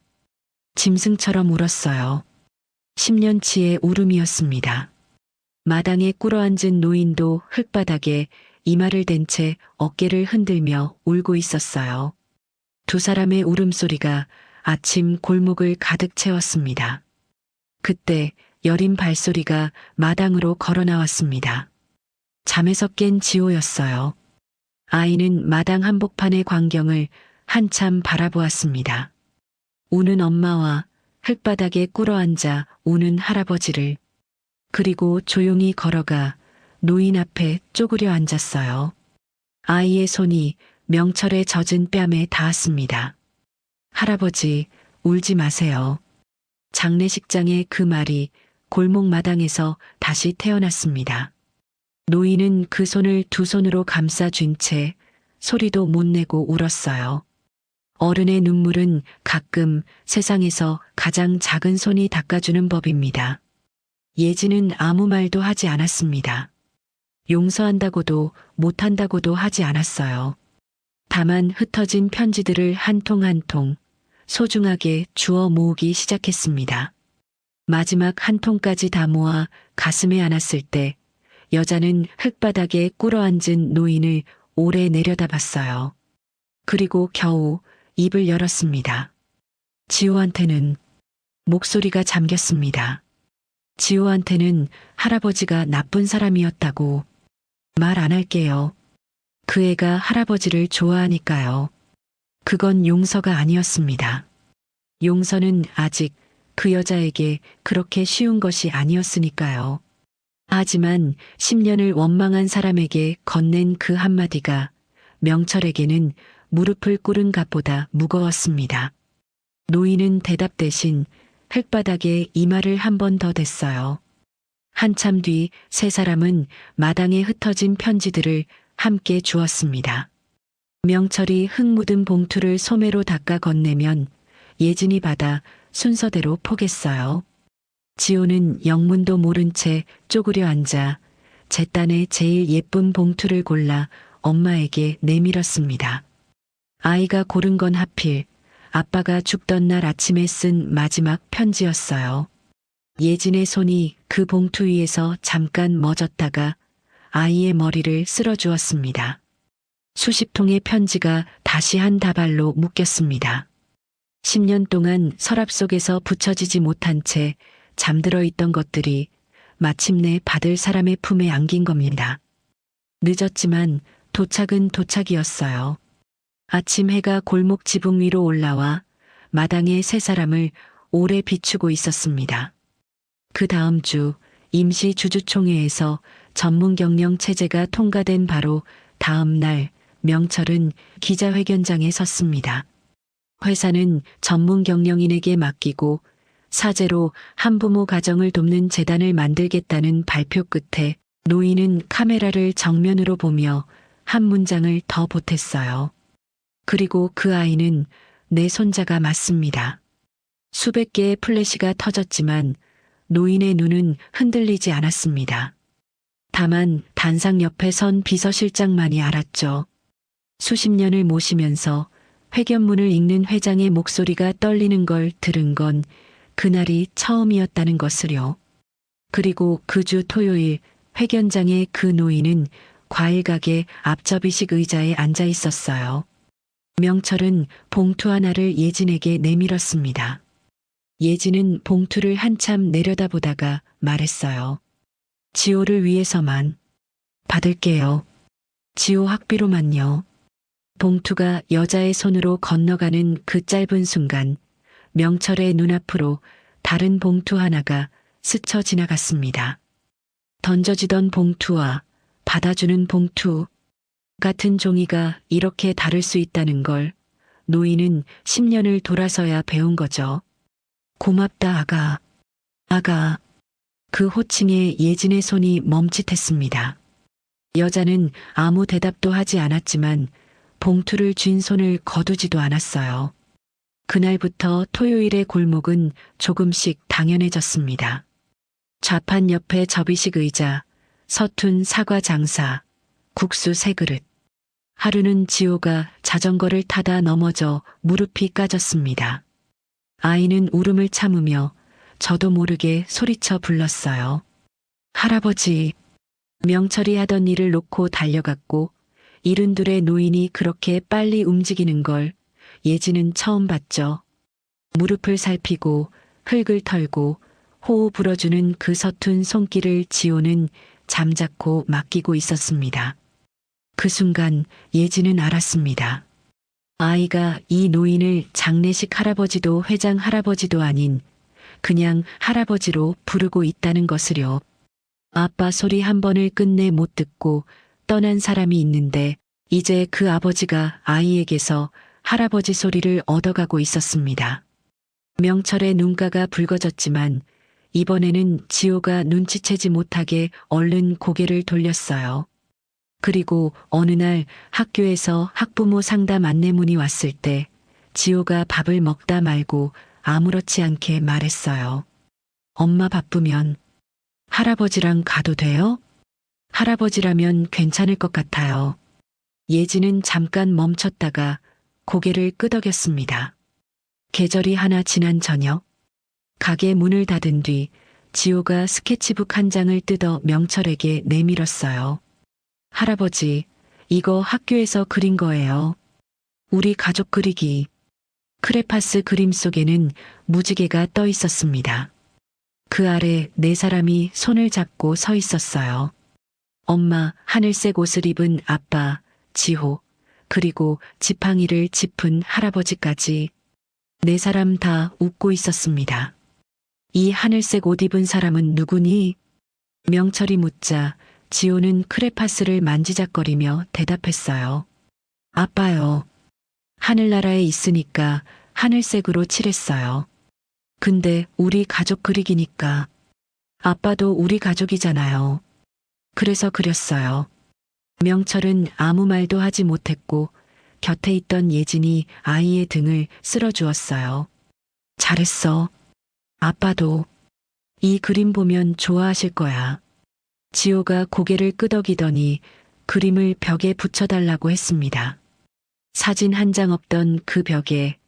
짐승처럼 울었어요. 10년치의 울음이었습니다. 마당에 꿇어앉은 노인도 흙바닥에 이마를 댄 채 어깨를 흔들며 울고 있었어요. 두 사람의 울음소리가 아침 골목을 가득 채웠습니다. 그때 여린 발소리가 마당으로 걸어 나왔습니다. 잠에서 깬 지호였어요. 아이는 마당 한복판의 광경을 한참 바라보았습니다. 우는 엄마와 흙바닥에 꿇어앉아 우는 할아버지를, 그리고 조용히 걸어가 노인 앞에 쪼그려 앉았어요. 아이의 손이 명철에 젖은 뺨에 닿았습니다. 할아버지, 울지 마세요. 장례식장의 그 말이 골목 마당에서 다시 태어났습니다. 노인은 그 손을 두 손으로 감싸쥔 채 소리도 못 내고 울었어요. 어른의 눈물은 가끔 세상에서 가장 작은 손이 닦아주는 법입니다. 예지는 아무 말도 하지 않았습니다. 용서한다고도 못한다고도 하지 않았어요. 다만 흩어진 편지들을 한 통 한 통 소중하게 주워 모으기 시작했습니다. 마지막 한 통까지 다 모아 가슴에 안았을 때 여자는 흙바닥에 꿇어앉은 노인을 오래 내려다봤어요. 그리고 겨우 입을 열었습니다. 지호한테는 목소리가 잠겼습니다. 지호한테는 할아버지가 나쁜 사람이었다고 말 안 할게요. 그 애가 할아버지를 좋아하니까요. 그건 용서가 아니었습니다. 용서는 아직 그 여자에게 그렇게 쉬운 것이 아니었으니까요. 하지만 10년을 원망한 사람에게 건넨 그 한마디가 명철에게는 무릎을 꿇은 값보다 무거웠습니다. 노인은 대답 대신 흙바닥에 이마를 한 번 더 댔어요. 한참 뒤 세 사람은 마당에 흩어진 편지들을 함께 주었습니다. 명철이 흙 묻은 봉투를 소매로 닦아 건네면 예진이 받아 순서대로 포겠어요. 지호는 영문도 모른 채 쪼그려 앉아 제 딴에 제일 예쁜 봉투를 골라 엄마에게 내밀었습니다. 아이가 고른 건 하필 아빠가 죽던 날 아침에 쓴 마지막 편지였어요. 예진의 손이 그 봉투 위에서 잠깐 멎었다가 아이의 머리를 쓸어주었습니다. 수십 통의 편지가 다시 한 다발로 묶였습니다. 10년 동안 서랍 속에서 붙여지지 못한 채 잠들어 있던 것들이 마침내 받을 사람의 품에 안긴 겁니다. 늦었지만 도착은 도착이었어요. 아침 해가 골목 지붕 위로 올라와 마당에 세 사람을 오래 비추고 있었습니다. 그 다음 주 임시 주주총회에서 전문경영 체제가 통과된 바로 다음 날 명철은 기자회견장에 섰습니다. 회사는 전문 경영인에게 맡기고 사제로 한부모 가정을 돕는 재단을 만들겠다는 발표 끝에 노인은 카메라를 정면으로 보며 한 문장을 더 보탰어요. 그리고 그 아이는 내 손자가 맞습니다. 수백 개의 플래시가 터졌지만 노인의 눈은 흔들리지 않았습니다. 다만 단상 옆에 선 비서실장만이 알았죠. 수십 년을 모시면서 회견문을 읽는 회장의 목소리가 떨리는 걸 들은 건 그날이 처음이었다는 것을요. 그리고 그 주 토요일 회견장에 그 노인은 과일 가게 앞접이식 의자에 앉아 있었어요. 명철은 봉투 하나를 예진에게 내밀었습니다. 예진은 봉투를 한참 내려다보다가 말했어요. 지호를 위해서만 받을게요. 지호 학비로만요. 봉투가 여자의 손으로 건너가는 그 짧은 순간 명철의 눈앞으로 다른 봉투 하나가 스쳐 지나갔습니다. 던져지던 봉투와 받아주는 봉투 같은 종이가 이렇게 다를 수 있다는 걸 노인은 10년을 돌아서야 배운 거죠. 고맙다 아가. 아가. 그 호칭에 예진의 손이 멈칫했습니다. 여자는 아무 대답도 하지 않았지만 봉투를 쥔 손을 거두지도 않았어요. 그날부터 토요일의 골목은 조금씩 당연해졌습니다. 좌판 옆에 접이식 의자, 서툰 사과 장사, 국수 세 그릇. 하루는 지호가 자전거를 타다 넘어져 무릎이 까졌습니다. 아이는 울음을 참으며 저도 모르게 소리쳐 불렀어요. 할아버지. 명철이 하던 일을 놓고 달려갔고 이른둘의 노인이 그렇게 빨리 움직이는 걸 예진은 처음 봤죠. 무릎을 살피고 흙을 털고 호호 불어주는 그 서툰 손길을 지호는 잠자코 맡기고 있었습니다. 그 순간 예진은 알았습니다. 아이가 이 노인을 장례식 할아버지도 회장 할아버지도 아닌 그냥 할아버지로 부르고 있다는 것을요. 아빠 소리 한 번을 끝내 못 듣고 떠난 사람이 있는데 이제 그 아버지가 아이에게서 할아버지 소리를 얻어가고 있었습니다. 명철의 눈가가 붉어졌지만 이번에는 지호가 눈치채지 못하게 얼른 고개를 돌렸어요. 그리고 어느 날 학교에서 학부모 상담 안내문이 왔을 때 지호가 밥을 먹다 말고 아무렇지 않게 말했어요. 엄마 바쁘면 할아버지랑 가도 돼요? 할아버지라면 괜찮을 것 같아요. 예진은 잠깐 멈췄다가 고개를 끄덕였습니다. 계절이 하나 지난 저녁, 가게 문을 닫은 뒤 지호가 스케치북 한 장을 뜯어 명철에게 내밀었어요. 할아버지, 이거 학교에서 그린 거예요. 우리 가족 그리기. 크레파스 그림 속에는 무지개가 떠 있었습니다. 그 아래 네 사람이 손을 잡고 서 있었어요. 엄마, 하늘색 옷을 입은 아빠, 지호, 그리고 지팡이를 짚은 할아버지까지 네 사람 다 웃고 있었습니다. 이 하늘색 옷 입은 사람은 누구니? 명철이 묻자 지호는 크레파스를 만지작거리며 대답했어요. 아빠요. 하늘나라에 있으니까 하늘색으로 칠했어요. 근데 우리 가족 그리기니까 아빠도 우리 가족이잖아요. 그래서 그렸어요. 명철은 아무 말도 하지 못했고 곁에 있던 예진이 아이의 등을 쓸어주었어요. 잘했어. 아빠도 이 그림 보면 좋아하실 거야. 지호가 고개를 끄덕이더니 그림을 벽에 붙여달라고 했습니다. 사진 한 장 없던 그 벽에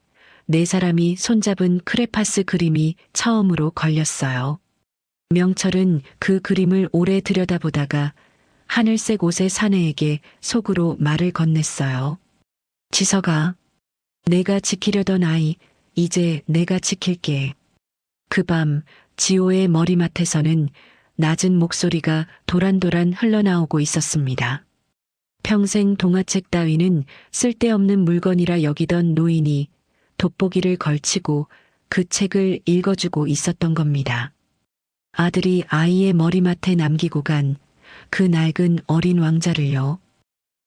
네 사람이 손잡은 크레파스 그림이 처음으로 걸렸어요. 명철은 그 그림을 오래 들여다보다가 하늘색 옷의 사내에게 속으로 말을 건넸어요. 지석아, 내가 지키려던 아이, 이제 내가 지킬게. 그 밤 지호의 머리맡에서는 낮은 목소리가 도란도란 흘러나오고 있었습니다. 평생 동화책 따위는 쓸데없는 물건이라 여기던 노인이 돋보기를 걸치고 그 책을 읽어주고 있었던 겁니다. 아들이 아이의 머리맡에 남기고 간 그 낡은 어린 왕자를요.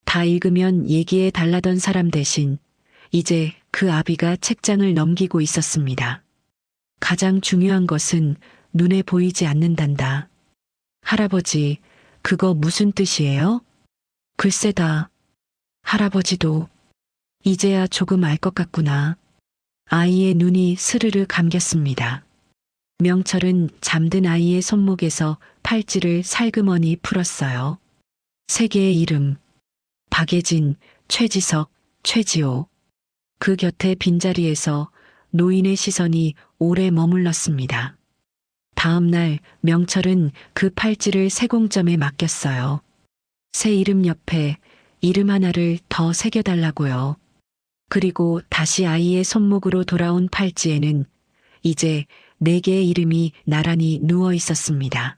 다 읽으면 얘기에 달라던 사람 대신 이제 그 아비가 책장을 넘기고 있었습니다. 가장 중요한 것은 눈에 보이지 않는단다. 할아버지, 그거 무슨 뜻이에요? 글쎄다. 할아버지도 이제야 조금 알 것 같구나. 아이의 눈이 스르르 감겼습니다. 명철은 잠든 아이의 손목에서 팔찌를 살그머니 풀었어요. 세 개의 이름. 박예진, 최지석, 최지호. 그 곁에 빈자리에서 노인의 시선이 오래 머물렀습니다. 다음 날 명철은 그 팔찌를 세공점에 맡겼어요. 새 이름 옆에 이름 하나를 더 새겨달라고요. 그리고 다시 아이의 손목으로 돌아온 팔찌에는 이제 4개의 이름이 나란히 누워 있었습니다.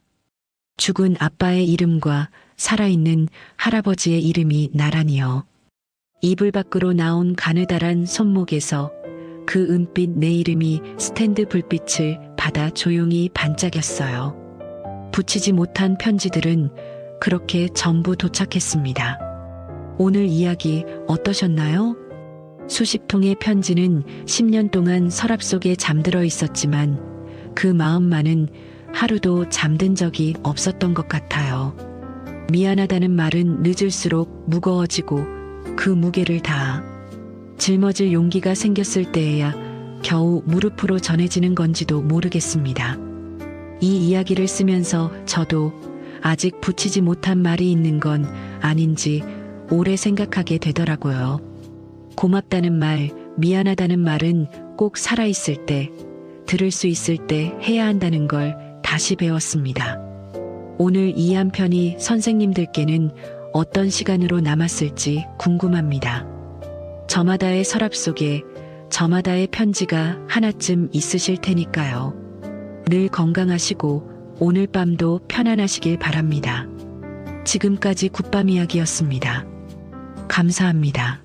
죽은 아빠의 이름과 살아있는 할아버지의 이름이 나란히요. 이불 밖으로 나온 가느다란 손목에서 그 은빛 내 이름이 스탠드 불빛을 받아 조용히 반짝였어요. 붙이지 못한 편지들은 그렇게 전부 도착했습니다. 오늘 이야기 어떠셨나요? 수십 통의 편지는 10년 동안 서랍 속에 잠들어 있었지만 그 마음만은 하루도 잠든 적이 없었던 것 같아요. 미안하다는 말은 늦을수록 무거워지고 그 무게를 다 짊어질 용기가 생겼을 때에야 겨우 무릎으로 전해지는 건지도 모르겠습니다. 이 이야기를 쓰면서 저도 아직 붙이지 못한 말이 있는 건 아닌지 오래 생각하게 되더라고요. 고맙다는 말, 미안하다는 말은 꼭 살아있을 때, 들을 수 있을 때 해야 한다는 걸 다시 배웠습니다. 오늘 이 한 편이 선생님들께는 어떤 시간으로 남았을지 궁금합니다. 저마다의 서랍 속에 저마다의 편지가 하나쯤 있으실 테니까요. 늘 건강하시고 오늘 밤도 편안하시길 바랍니다. 지금까지 굿밤 이야기였습니다. 감사합니다.